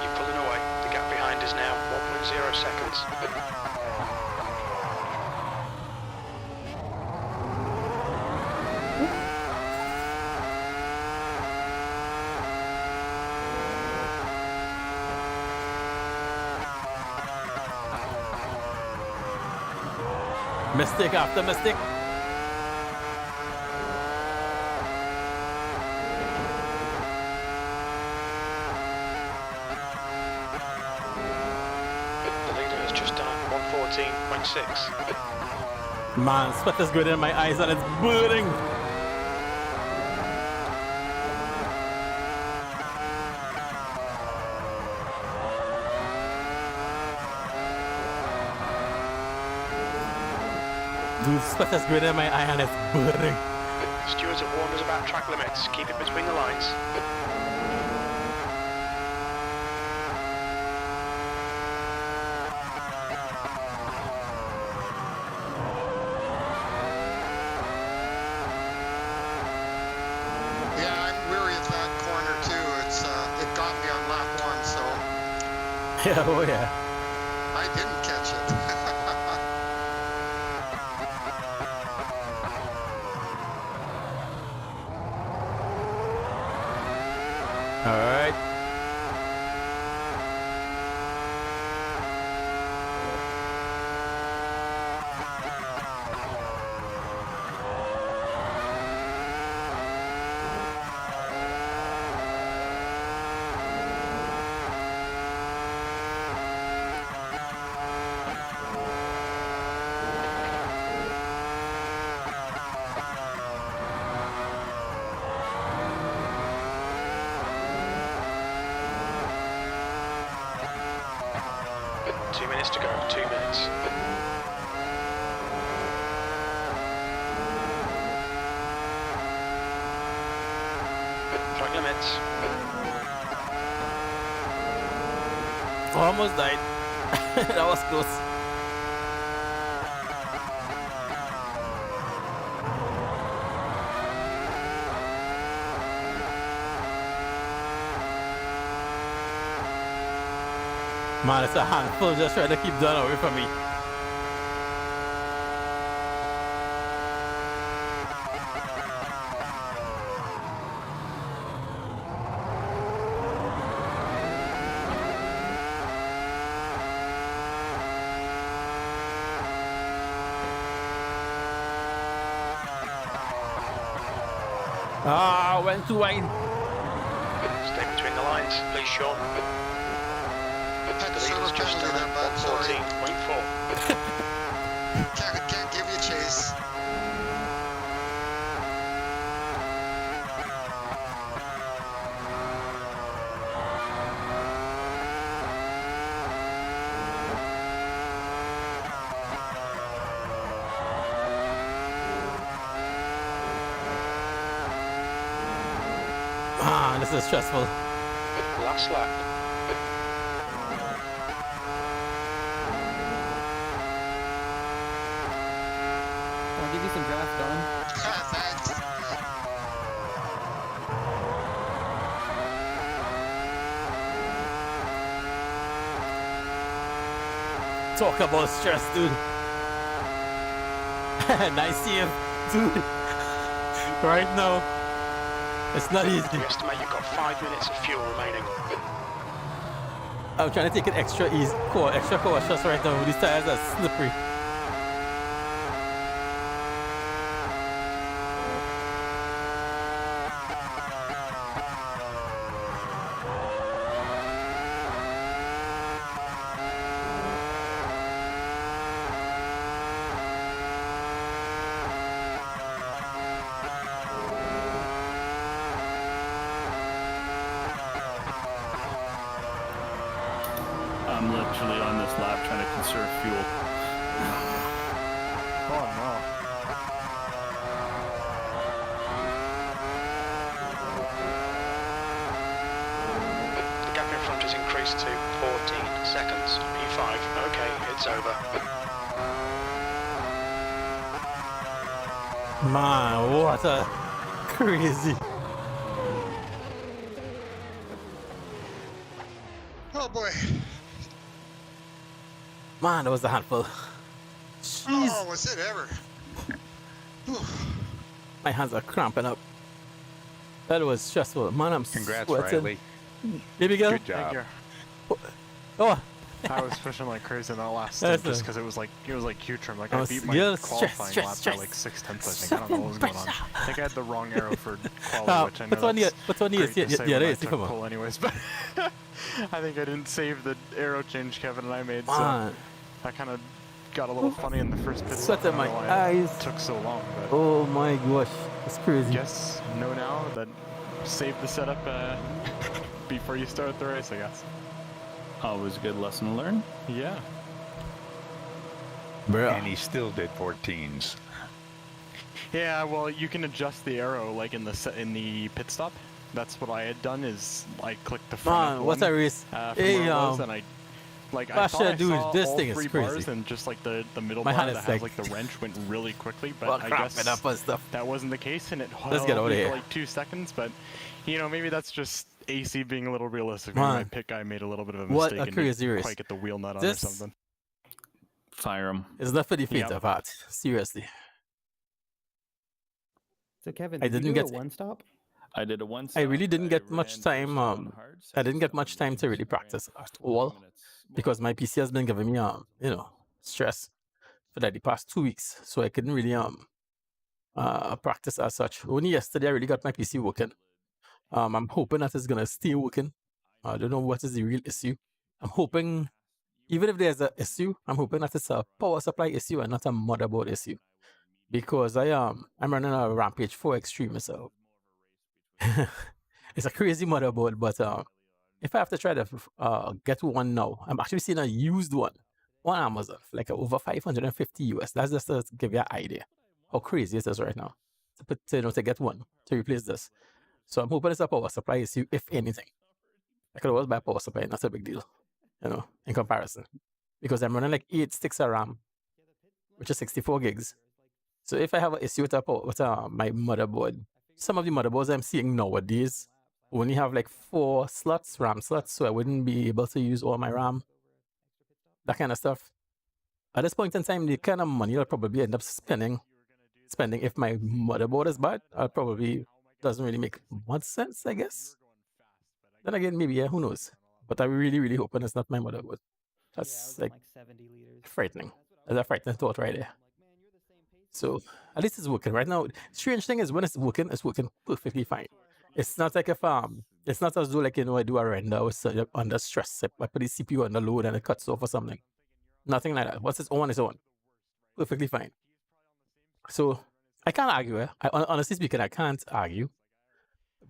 You're pulling away. The gap behind is now 1.0 seconds. Mistake after mistake. The leader has just done 114.6. Man, sweat is good in my eyes and it's burning. Dude, sweat is good in my eye and it's burning. Stewards have warned us about track limits. Keep it between the lines. Yeah, I'm weary of that corner too. It got me on lap 1, so Yeah, oh yeah. I didn't catch it. All right. Two minutes to go. 2 minutes. Track limits. Almost died. That was close. Man, it's a handful just trying to keep Don away from me. Ah, went too wide. Stay between the lines, please, Sean. Had The to leader's sort just of done that, but sorry. 114.4. Can't give you a chase. Ah, this is stressful. Last lap. I'll give you some draft, Don. Thanks. Talk about stress, dude. Nice save, dude. Right now. It's not easy. We estimate you've got 5 minutes of fuel remaining. I'm trying to take it extra cautious right now. These tires are slippery. I'm literally on this lap trying to conserve fuel. Oh no. The gap in front has increased to 14 seconds. P5, okay, it's over. Man, what a crazy. Oh boy. Man, that was a handful. Jeez. Oh, was it ever? Whew. My hands are cramping up. That was stressful. Man, I'm Congrats, sweating. Riley. Baby girl. Good Thank job. you. Oh, I was pushing like crazy in that last That's stint just a- because it was like Q-trim. Like I I was- beat my yeah, qualifying stress, lap by like 6/10. I think. I don't know what was going on. I think I had the wrong arrow for quality, which I know what's on the that's what's on the great to AC? say Yeah, when the I AC took come on. pull anyways, but I think I didn't save the arrow change Kevin and I made, so Man, that kind of got a little funny in the first pit sweat stop. in I don't my know why it eyes. took so long, but Oh my gosh, it's crazy. guess know now that save the setup before you start the race, I guess. Always a good lesson to learn. Yeah. Bruh. And he still did 14s. Yeah, well, you can adjust the arrow like in the pit stop. That's what I had done. Is I clicked the front Man, up what one, a race. from Hey, where it was, and I Gosh, thought I dude, saw this all thing is 3 crazy. bars, and just like the middle My bar hand that is has like- like the wrench went really quickly, but Well, I cramping guess up and stuff. that wasn't the case, and it Let's get held out of me here. for like 2 seconds. But you know, maybe that's just AC being a little realistic. Maybe my Man. pit guy made a little bit of a What mistake a and crazy didn't race. quite get the wheel nut on This- or something. Fire him. It's not for the faint Yep. of heart. Seriously. So Kevin, I did didn't you do get- a one stop? I did a one. I really stop. didn't get much ran time, first on hard, I didn't get second much time to really mediums, practice ran at 20 all minutes. because my PC has been giving me stress for the past 2 weeks. So I couldn't really practice as such. Only yesterday I really got my PC working. I'm hoping that it's gonna stay working. I don't know what is the real issue. I'm hoping, even if there's an issue, I'm hoping that it's a power supply issue and not a motherboard issue. Because I'm running a Rampage 4 Extreme myself. It's a crazy motherboard, but if I have to try to get one now, I'm actually seeing a used one on Amazon, for like over $550 US. That's just to give you an idea how crazy it is right now to get one to replace this. So I'm hoping it's a power supply issue, if anything. I could always buy a power supply, not a big deal, in comparison. Because I'm running like 8 sticks of RAM, which is 64 gigs. So if I have an issue with my motherboard, some of the motherboards I'm seeing nowadays only have like 4 slots, RAM slots, so I wouldn't be able to use all my RAM. That kind of stuff. At this point in time, the kind of money I'll probably end up spending if my motherboard is bad, doesn't really make much sense, I guess. Then again, maybe, yeah, who knows? But I'm really, really hoping it's not my motherboard. That's like 70 liters. frightening. That's a frightening thought right there. So at least it's working right now. Strange thing is when it's working perfectly fine. It's not like it's not as though like I do a render or under stress. I put the CPU under load and it cuts off or something. Nothing like that. Once it's on, it's on. Perfectly fine. So I can't argue. Honestly speaking, I can't argue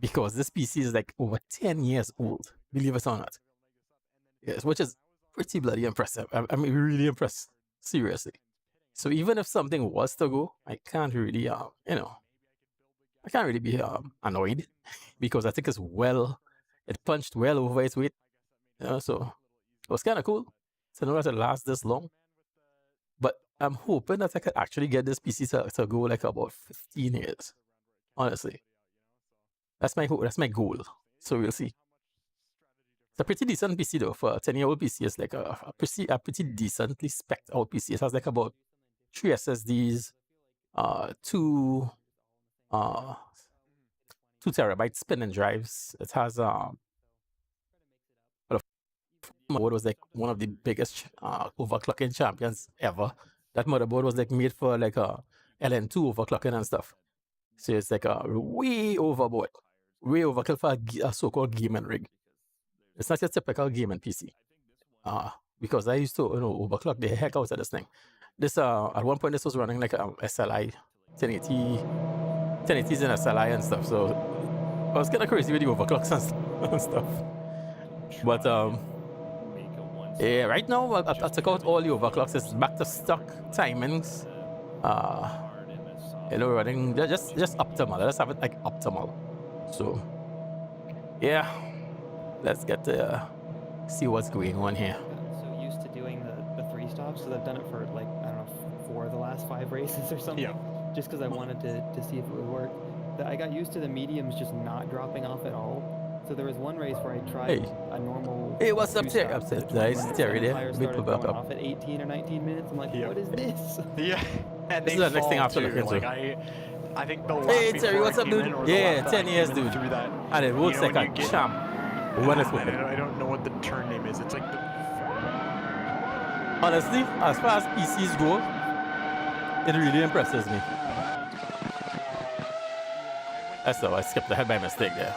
because this PC is like over 10 years old. Believe it or not. Yes, which is pretty bloody impressive. I'm really impressed. Seriously. So even if something was to go, I can't really, I can't really be annoyed because I think it punched well over its weight. So it was kind of cool to know that it lasts this long. But I'm hoping that I could actually get this PC to go like about 15 years. Honestly. That's my hope. That's my goal. So we'll see. It's a pretty decent PC though. For a 10-year-old PC, it's like a pretty decently spec'd out PC. It has like about 3 SSDs, two 2 terabyte spinning drives. It has motherboard was like one of the biggest overclocking champions ever. That motherboard was like made for like a LN2 overclocking and stuff. So it's like a way overkill for a so-called gaming rig. It's not your typical gaming PC. Because I used to overclock the heck out of this thing. This at one point this was running like a SLI 1080s and SLI and stuff. So I was kind of crazy with the overclocks and stuff. But yeah, right now I took out all the overclocks. It's back to stock timings. Running just optimal. Let's have it like optimal. So yeah, let's get to see what's going on here. So used to doing the 3 stops, so I've done it for like, I don't know, 4 of the last 5 races or something. Yeah. Just because I wanted to see if it would work. I got used to the mediums just not dropping off at all. So there was one race where I tried a normal. Hey, what's up, 2 Terry? stops at Upset. Nice, 20 minutes, Terry and the there. tires Big started pop going up. off at 18 or 19 minutes. I'm like, Yeah. what is this? Yeah. And This they is the next thing I have to fall, look too. into. Like I think the lap Hey, Terry, before what's I up, came dude? in, or the Yeah, lap that 10 I years, came in dude. through that, And it works you know, like when a you get- champ when it's and open. I don't know what the turn name is. It's like the Honestly, as far as PCs go, it really impresses me. So I skipped ahead by mistake there.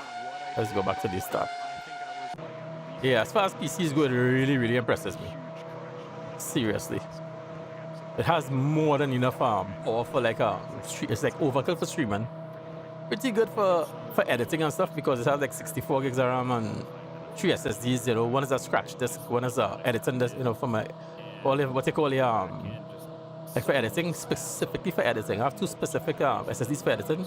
Let's go back to the start. Yeah, as far as PCs go, it really, really impresses me. Seriously. It has more than enough power for like it's like overkill for streaming. Pretty good for editing and stuff because it has like 64 gigs of RAM and 3 SSDs. One is a scratch disk, one is a editing disk. For my what they call like for editing, specifically for editing. I have 2 specific SSDs for editing.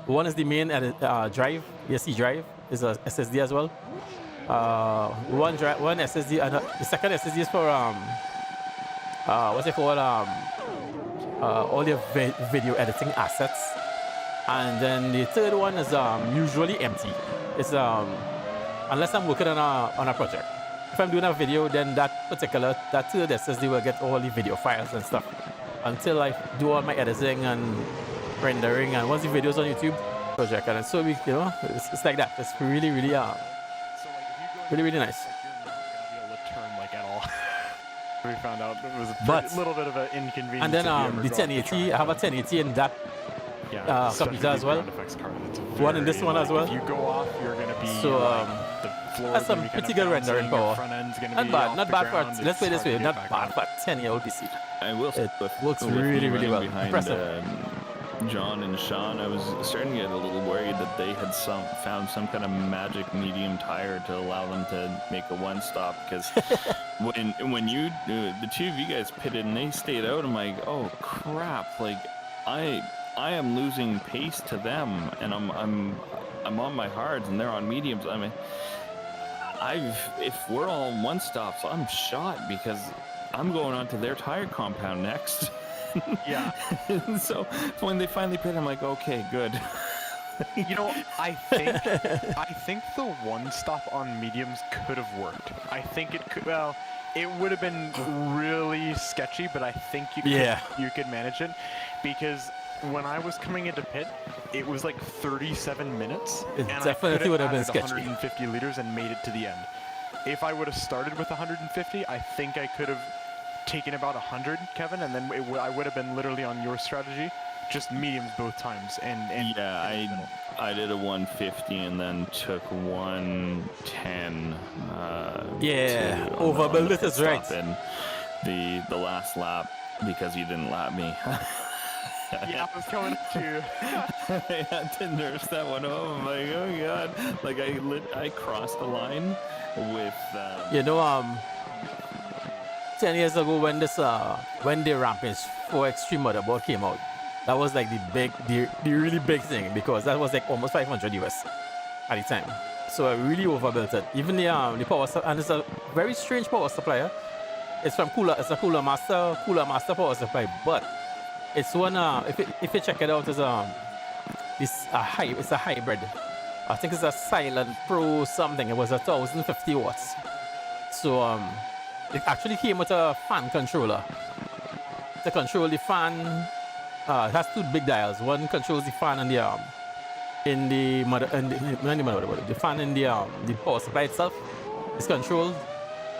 One is the main drive, the C drive is a SSD as well. One SSD, and the second SSD is for what's it called? All your video editing assets. And then the third one is usually empty. It's unless I'm working on a project. If I'm doing a video, then that third SSD will get all the video files and stuff until I do all my editing and rendering. And once the video's on YouTube, project, and so it's like that. It's really, really really nice. you're not gonna be able to turn like at all. We found out it was But- little bit of an inconvenience. And then if you ever the go off the 1080, track. I have a 1080 in that especially computer as these well. ground effects cards, it's One in this very, one as well. If you go off, you're gonna be So, the floor that's is some gonna be pretty kinda good rendering bouncing, your power. front end's gonna Not be bad, off not the bad for ground, let's put it it's this way, hard to not get bad back for 10-year-old PC. I will say, It with, works with really, me really running well. behind Impressive. John and Sean, I was starting to get a little worried that they had found some kind of magic medium tire to allow them to make a one stop, because when you the 2 of you guys pitted and they stayed out, I'm like, oh crap, like I am losing pace to them, and I'm on my hards and they're on mediums. I mean, if we're all on one stops, I'm shot because I'm going on to their tire compound next. Yeah. So when they finally pit, I'm like, okay, good. I think the one stop on mediums could have worked. I think it could. Well, it would have been really sketchy, but I think you could manage it, because when I was coming into pit, it was like 37 minutes. It and definitely I would have been added sketchy. 150 liters and made it to the end. If I would have started with 150, I think I could have taken about 100, Kevin, and then I would have been literally on your strategy, just mediums both times. And Yeah, I did a 150 and then took 110. Yeah, to- overbuild the it pit is right. stop in the last lap because you didn't lap me. yeah, I was coming up to. I had to nurse that one home. I'm like, oh god, like I crossed the line with. 10 years ago when when the Rampage 4 Extreme motherboard came out, that was like the really big thing, because that was like almost 500 US at the time. So I really overbuilt it. Even the power, and it's a very strange power supplier. It's from it's a Cooler Master power supply, but it's one if you check it out, it's a hybrid. I think it's a Silent Pro something. It was 1050 watts. So it actually came with a fan controller to control the fan. It has 2 big dials. One controls the fan and in the not in the motherboard, the fan in the power supply itself is controlled.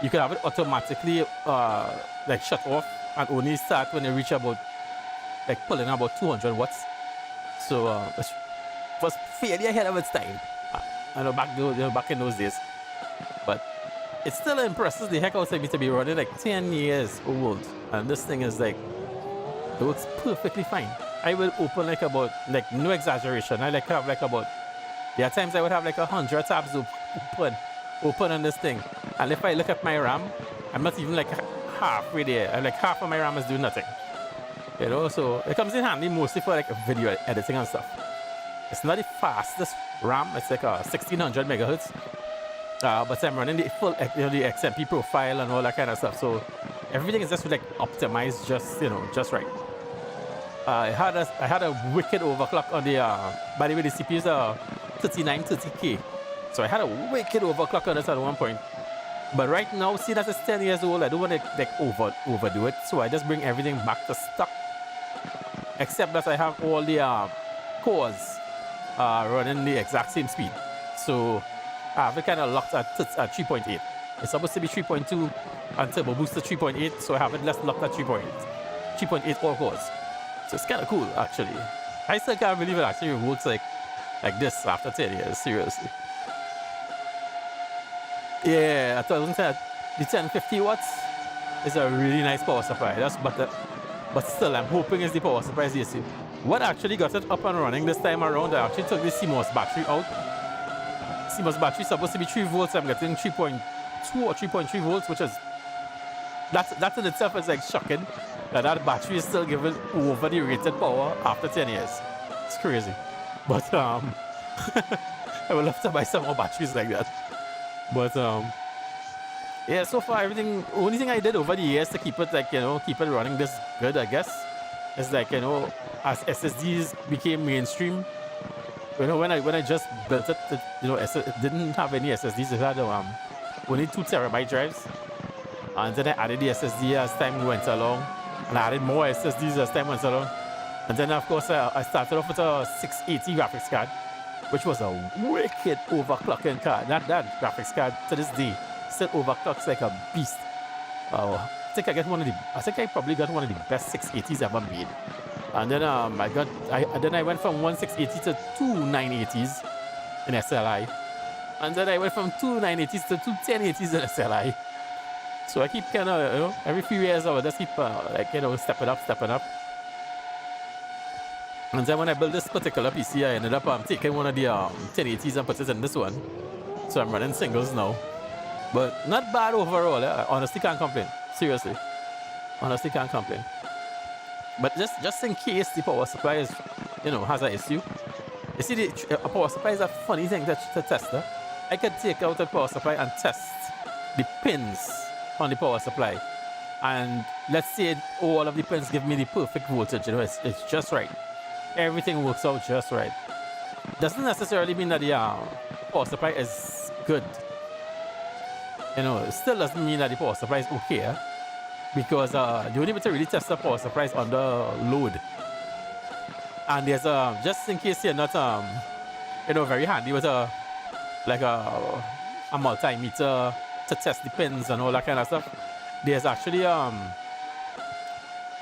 You can have it automatically like shut off and only start when you reach about like pulling about 200 watts. So it was fairly ahead of its time. I know back in those days, but it still impresses the heck out of me to be running like 10 years old, and this thing is like it works perfectly fine. I will open like about, like no exaggeration, I like have like about, there are times I would have like 100 tabs open on this thing, and if I look at my RAM, I'm not even like halfway there, and like half of my RAM is doing nothing, you know. So it comes in handy mostly for like video editing and stuff. It's not the fastest RAM, it's like a 1600 megahertz, but I'm running the full, you know, the XMP profile and all that kind of stuff, so everything is just like optimized just, you know, just right. I had a wicked overclock on the by the way, the CPU is a 3930K, so I had a wicked overclock on this at one point. But right now, see that it's 10 years old, I don't want to like overdo it, so I just bring everything back to stock, except that I have all the cores running the exact same speed. So I have it kind of locked at 3.8. It's supposed to be 3.2 and turbo boost to 3.8, so I have it less locked at 3.8 all cores. So it's kind of cool, actually. I still can't believe it actually works like this after 10 years, seriously. Yeah, I thought the 1050 watts is a really nice power supply. But still, I'm hoping it's the power supply is the issue. What actually got it up and running this time around, I actually took the CMOS battery out. CMOS battery is supposed to be 3 volts, I'm getting 3.2 or 3.3 volts, which is, that in itself is like shocking. That battery is still giving over the rated power after 10 years. It's crazy. But I would love to buy some more batteries like that. But yeah, so far everything, only thing I did over the years to keep it like, you know, keep it running this good, I guess, is like, you know, as SSDs became mainstream, you know, when I just built it, you know, it didn't have any SSDs. It had only 2 terabyte drives, and then I added the SSD as time went along, and I added more SSDs as time went along, and then of course I started off with a 680 graphics card, which was a wicked overclocking card. That graphics card to this day still overclocks like a beast. I think I probably got one of the best 680s ever made. And then I went from one 680 to 2 980s in SLI, and then I went from 2 980s to 2 1080s in SLI. So I keep kind of, you know, every few years I would just keep like, you know, stepping up. And then when I built this particular PC, I ended up taking one of the 1080s and put it in this one. So I'm running singles now. But not bad overall. I honestly can't complain. Seriously. Honestly can't complain. But just in case the power supply is, you know, has an issue. You see, a power supply is a funny thing to test. I could take out a power supply and test the pins on the power supply. And let's say all of the pins give me the perfect voltage. You know, it's just right. Everything works out just right. Doesn't necessarily mean that the power supply is good. You know, it still doesn't mean that the power supply is okay, because the only way to really test the power supply is under load. And there's just in case you're not you know, very handy with a multimeter to test the pins and all that kind of stuff. There's actually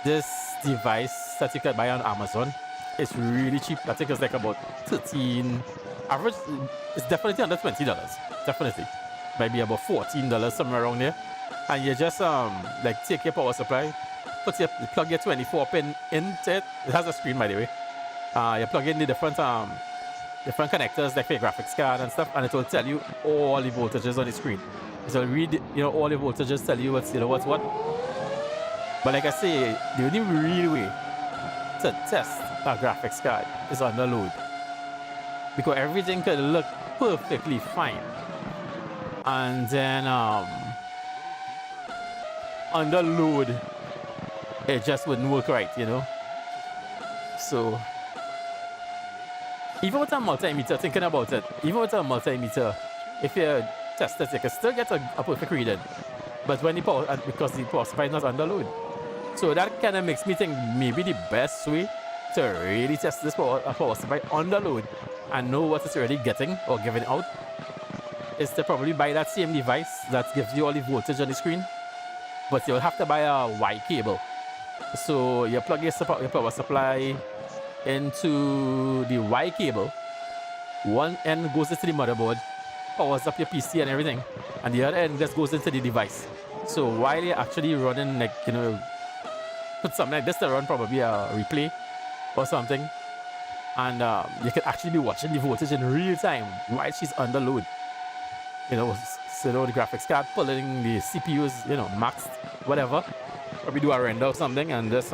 this device that you can buy on Amazon. It's really cheap. I think it's like about 13. Average, it's definitely under $20. Definitely. Maybe about $14 somewhere around there. And you just like take your power supply, plug your 24 pin into it. It has a screen, by the way. You plug in the different connectors like for your graphics card and stuff, and it will tell you all the voltages on the screen. So read, you know, all the voltages, tell you what's what. But like I say, the only real way to test a graphics card is under load, because everything could look perfectly fine, and then under load it just wouldn't work right, you know. So even with a multimeter, thinking about it, even with a multimeter, if you test it, you can still get a perfect reading, but when the power, because the power supply is not under load. So that kind of makes me think maybe the best way to really test this power supply under load and know what it's already getting or giving out is to probably buy that same device that gives you all the voltage on the screen, but you'll have to buy a Y cable. So you plug your power supply into the Y cable. One end goes into the motherboard, powers up your PC and everything, and the other end just goes into the device. So while you're actually running, like, you know, put something like this to run, probably a replay or something, and you can actually be watching the voltage in real time while she's under load. You know, so the graphics card pulling the CPUs, you know, maxed, whatever. Probably do a render or something and just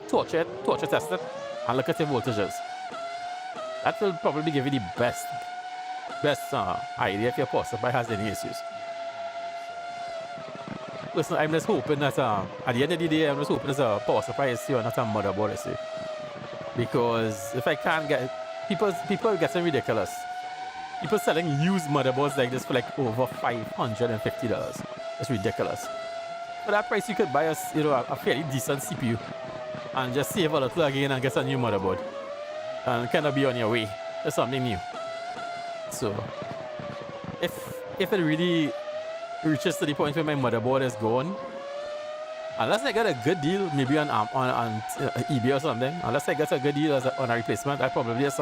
torture test it, and look at your voltages. That will probably give you the best idea if your power supply has any issues. Listen, I'm just hoping that at the end of the day, I'm just hoping it's a power supply issue and not a motherboard issue. Because if I can't get people are getting ridiculous. People selling used motherboards like this for like over $550. It's ridiculous. For that price, you could buy a fairly decent CPU and just save a little again and get a new motherboard and kind of be on your way to something new. So if it really reaches to the point where my motherboard is gone, unless I get a good deal, maybe on eBay or something, unless I get a good deal on a replacement, I probably just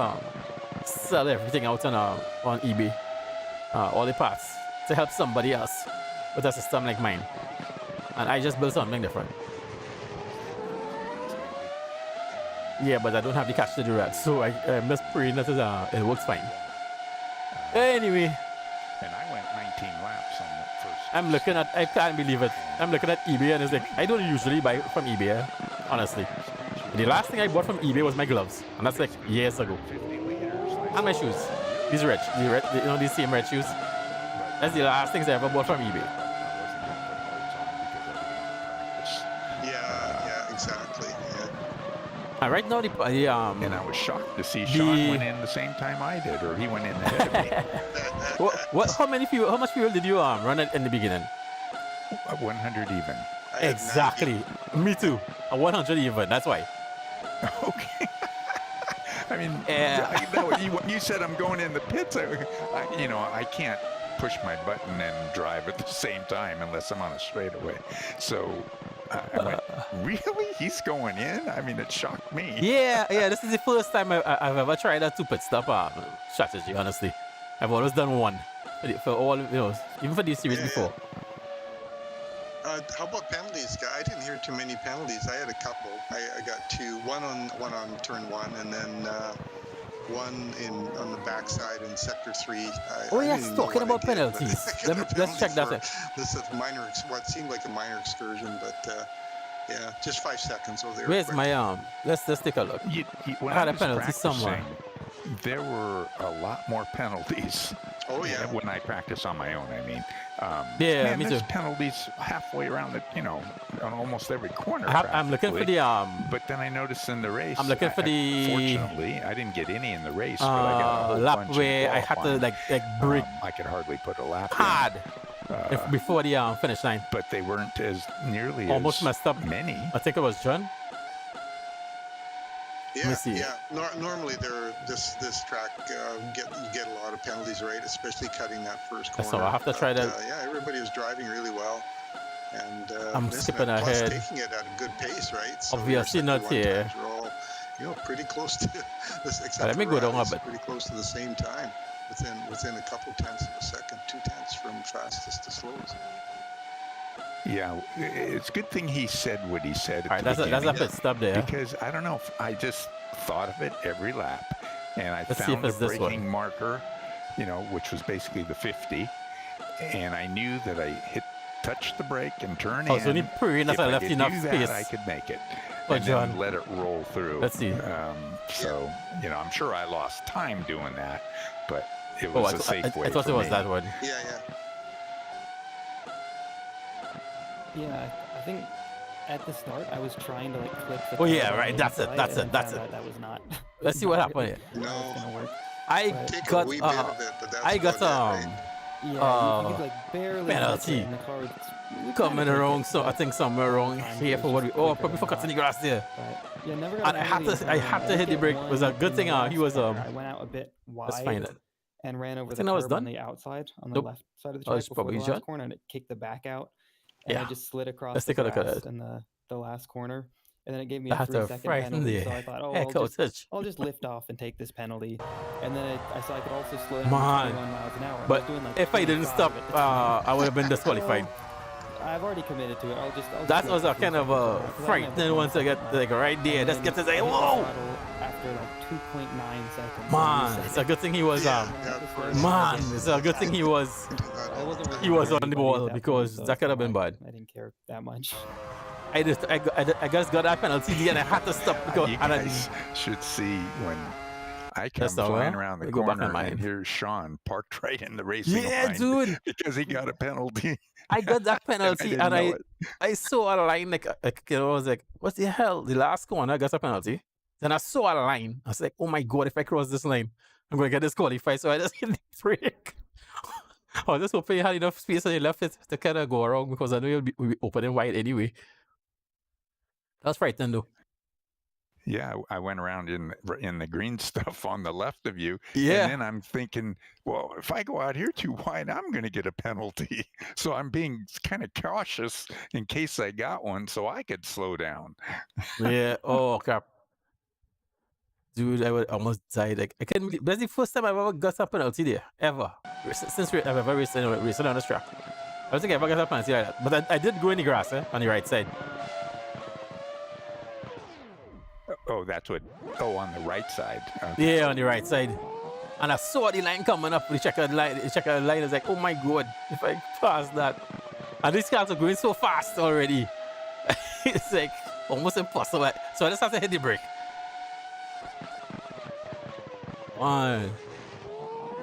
sell everything out on eBay, all the parts, to help somebody else with a system like mine. And I just build something different. Yeah, but I don't have the cash to do that, so I'm just praying that it works fine. Anyway. And I went 19 laps on the first. I'm looking at, I can't believe it. I'm looking at eBay and it's like, I don't usually buy from eBay, honestly. The last thing I bought from eBay was my gloves, and that's like years ago. And my shoes. These red, you know, these same red shoes. That's the last things I ever bought from eBay. Yeah, exactly. Yeah. And right now, and I was shocked to see Sean went in the same time I did, or he went in ahead of me. How much fuel did you run in the beginning? 100 even. Exactly. Me too. 100 even. That's why. Okay. I mean, when you said I'm going in the pits, I can't push my button and drive at the same time unless I'm on a straightaway. So I went, really? He's going in? I mean, it shocked me. Yeah. This is the first time I've ever tried a two-pit stop strategy, honestly. I've always done one for all, even for this series before. How about penalties? I didn't hear too many penalties. I had a couple. I got two. One on turn one, and then one on the backside in sector 3. Talking about penalties. Let's check that out. This is what seemed like a minor excursion, but yeah, just 5 seconds over there. Where's my Let's take a look. When I had a penalty somewhere. There were a lot more penalties. Oh yeah. When I practice on my own, I mean. Me there's too. penalties halfway around on almost every corner. I'm looking for the But then I noticed in the race. I'm looking for the. Fortunately, I didn't get any in the race. But I got a whole lap bunch where I had to like break I could hardly put a lap hard before the finish line. But they weren't as nearly almost as messed up. Many. I think it was John. Yeah. Normally, this track you get a lot of penalties, right? Especially cutting that first corner. So I have to try that. Everybody was driving really well, and I'm skipping ahead. Taking it at a good pace, right? So obviously not here. We're all, pretty close to this. Except let me go down a bit. Pretty close to the same time, within a couple tenths of a second, 2 tenths from fastest to slowest. Yeah, it's a good thing he said what he said. All right, that's a pit stop there. Because I don't know if I just thought of it every lap, and I Let's found the one. braking marker, which was basically the 50, and I knew that I touch the brake and turn in. So only praying that I left enough space. I could make it. Oh, and John. then let it roll through. Let's see. So I'm sure I lost time doing that, but it was a safe way. I thought it was that one. Yeah. Yeah, I think at the start I was trying to click the. Oh yeah, right. That's it. That's it. That was not. Let's see what happened here. No. Gonna work. I Take got a wee bit of it, but that's I got about it, right? Yeah, you could like barely touch penalty. it, and the car would Coming around, so I think somewhere around here for what we. Oh, probably for cutting the grass there. But yeah, never And got I had penalty to, I had to hit the brake. It was a good thing. He was I went out a bit Let's find wide it. and ran over the think that was curb on done? the outside, on the Nope. left side of the Oh, track it's before probably the shot. last corner, and it kicked the back out. And I Yeah. just slid across Let's the take a look at grass it. in the last corner, and then it gave me I a had to 3-second frighten penalty. the So I thought, oh, heck out touch. I'll just lift off and take this penalty. And then I saw I could also slow down Man. to 21 miles an hour. I But was doing like if I didn't 25 stop, at the time. I would have been disqualified. I've already committed to it. I'll just That let was the a kind of 3 a seconds go, 'cause I frightening never once I get like right there. and Just then get to say, I hit the whoa! throttle after like 2.9 seconds. Man, it's a good thing he was Yeah, of course. man, it's a good thing he was I wasn't really he was hurting on the anybody ball at that because point, that could have been so bad. I didn't care that much. I just got that penalty and I had to stop because You and I, guys should see when I come That's all flying right. around the We go back corner in mine. and here's Sean parked right in the racing yeah, line dude, because he got a penalty. I got that penalty didn't and know I saw a line like you know, I was like, what the hell? The last corner I got a penalty. Then I saw a line. I was like, oh my god, if I cross this line, I'm gonna get disqualified. So I just hit the brake. I was just hoping you had enough space on your left it to kind of go around because I know we'll be opening wide anyway. That's frightening though. Yeah, I went around in the green stuff on the left of you. Yeah. And then I'm thinking, well, if I go out here too wide, I'm going to get a penalty. So I'm being kind of cautious in case I got one so I could slow down. Yeah. Oh crap. Dude, I would almost die. Like I can't believe that's the first time I've ever got a penalty there. Ever. Since I've ever racing on this track. I don't think I ever got a penalty like that. But I did go in the grass, on the right side. Oh, that's what. Oh, on the right side. Okay. Yeah, on the right side. And I saw the line coming up. The checker line. I was like, oh my god, if I pass that. And these cars are going so fast already. It's like almost impossible. So I just have to hit the brake. Man.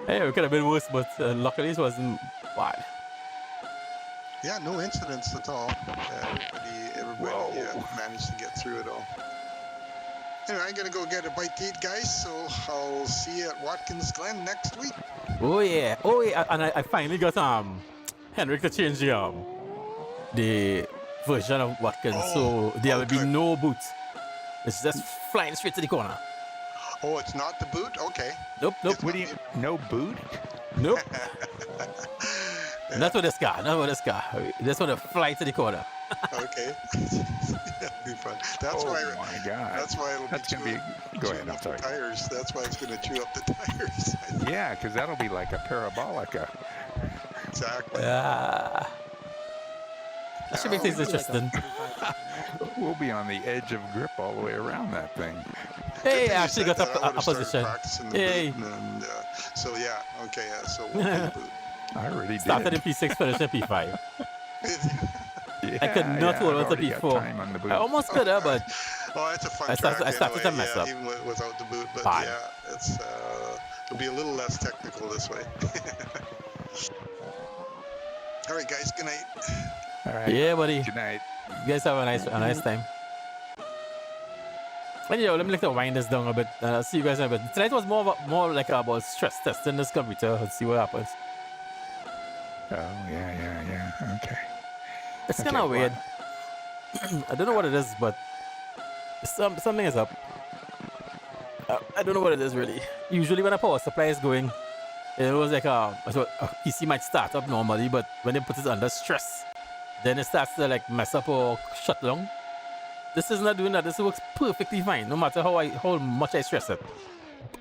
Hey, it could have been worse, but luckily it wasn't bad. Yeah, no incidents at all. Everybody managed to get through it all. Anyway, I'm gonna go get a bite to eat, guys. So I'll see you at Watkins Glen next week. Oh yeah, and I finally got Henrik to change the version of Watkins, so there will be no boot. It's just flying straight to the corner. Oh, it's not the boot? Okay. Nope. What do you? No boot? Nope. Not with this car. Just want to fly to the corner. Okay. That'll be fun. That's why. Oh my God. That's why it'll That's be. gonna be. Go ahead. I'm sorry. Tires. That's why it's going to chew up the tires. Yeah, because that'll be like a parabolica. Exactly. That should make things interesting. We'll be on the edge of grip all the way around that thing. Hey, I actually got a a position. Yay. And, so yeah. Okay. Yeah. So we'll do the boot. I already Started did. in P6, finished in P5. Yeah, I could not hold on to I've already got P4. time on the boot. I almost could have, but Oh, it's a fun I started- track I started anyway, to mess up. even without the boot. But Fine. yeah, it's it'll be a little less technical this way. All right, guys. Good night. All right. yeah, buddy. Good night. You guys have a nice time. And let me wind this down a bit. I'll see you guys in a bit. Tonight was more like about stress testing this computer and see what happens. Oh yeah. Okay. It's Okay, kind of what? weird. I don't know what it is, but something is up. I don't know what it is really. Usually when a power supply is going, it was like a PC might start up normally, but when they put it under stress, then it starts to like mess up or shut down. This is not doing that. This works perfectly fine, no matter how much I stress it.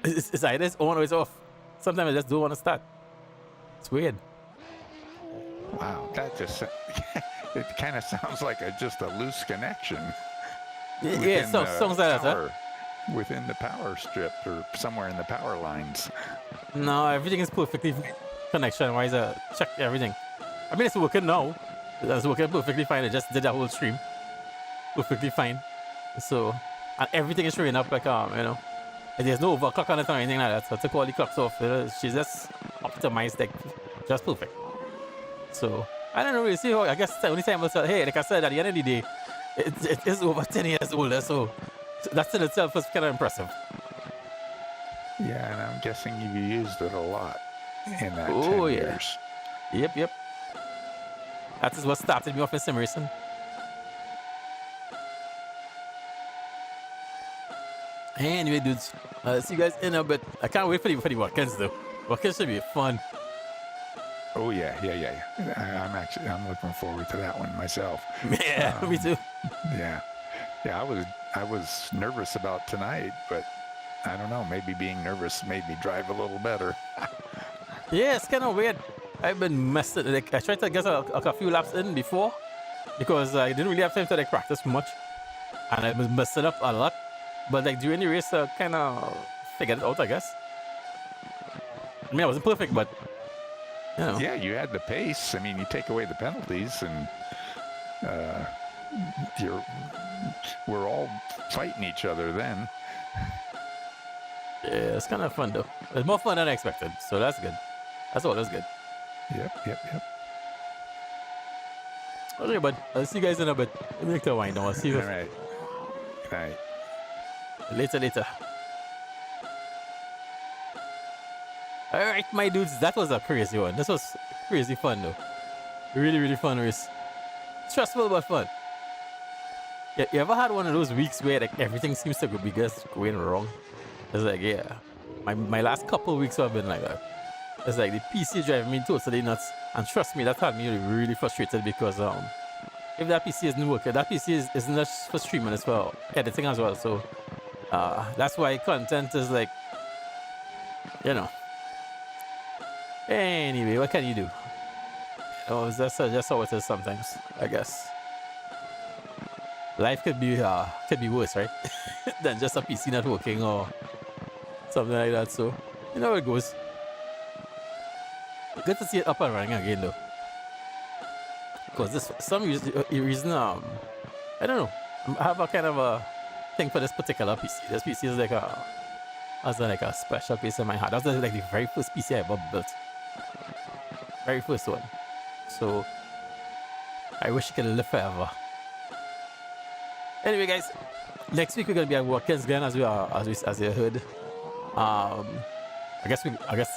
It's either it's on or it's off. Sometimes I just don't want to start. It's weird. Wow, that just it kind of sounds like just a loose connection. Yeah, within so the songs like that, huh? power- Within the power strip or somewhere in the power lines. No, everything is perfectly connection wise. Check everything. I mean, it's working now. It's working perfectly fine. I just did that whole stream. Perfectly fine. So, and everything is showing up like, and there's no overclock on it or anything like that. So I took all the clocks off. She's just optimized, like, just perfect. So, I don't know really see how, I guess the only time I said, hey, like I said, at the end of the day, it is over 10 years older. So, that in itself is kind of impressive. Yeah, and I'm guessing you used it a lot in that 10 Oh, yeah. years. Yep. That is what started me off in sim racing. Anyway, dudes, see you guys in a bit. I can't wait for the weekends though. Weekends should be fun. Oh yeah. I'm looking forward to that one myself. Yeah, me too. Yeah. I was nervous about tonight, but I don't know. Maybe being nervous made me drive a little better. Yeah, it's kind of weird. I've been messing. Like I tried to get a few laps in before because I didn't really have time to like practice much, and I was messing up a lot. But like during the race, I kind of figured it out, I guess. I mean, I wasn't perfect, but you know. Yeah, you had the pace. I mean, you take away the penalties, and we're all fighting each other then. Yeah, it's kind of fun though. It's more fun than I expected, so that's good. That's always good. Yep. Okay, bud. I'll see you guys in a bit. Let me make the wind down. I'll see you All right. Good night. later. All right, my dudes. That was a crazy one. This was crazy fun though. Really fun race. Stressful but fun. Yeah, you ever had one of those weeks where like everything seems to be just going wrong? It's like, yeah. My last couple of weeks have been like that. It's like the PC driving me totally nuts. And trust me, that had me really frustrated because if that PC isn't working, that PC isn't just for streaming, it's for editing as well. So that's why content is like, you know. Anyway, what can you do? Oh, that's just how it is sometimes, I guess. Life could be worse, right? than just a PC not working or something like that. So you know how it goes. Good to see it up and running again though. Because this some reason I don't know. I have a kind of a thing for this particular PC. This PC is like a special place in my heart. That was like the very first PC I ever built. Very first one. So I wish it could live forever. Anyway, guys, next week we're gonna be at Watkins again, as you heard. I guess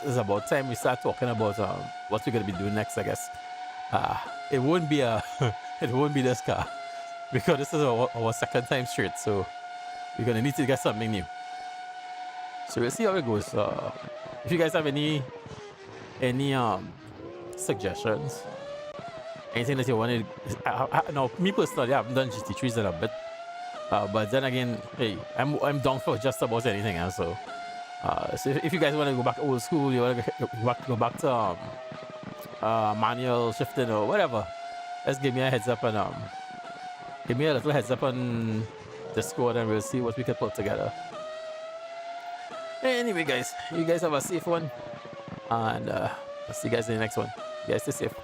it's about time we start talking about what we're gonna be doing next. I guess it won't be this car because this is our second time straight, so we're gonna need to get something new. So we'll see how it goes. If you guys have any suggestions, anything that you wanted, no, me personally, I haven't done GT3s in a bit. But then again, hey, I'm down for just about anything else. So, so if you guys want to go back old school, you want to go back to manual shifting or whatever, just give me a heads up and give me a little heads up on Discord, and we'll see what we can put together. Anyway, guys, you guys have a safe one, and I'll see you guys in the next one. You guys stay safe.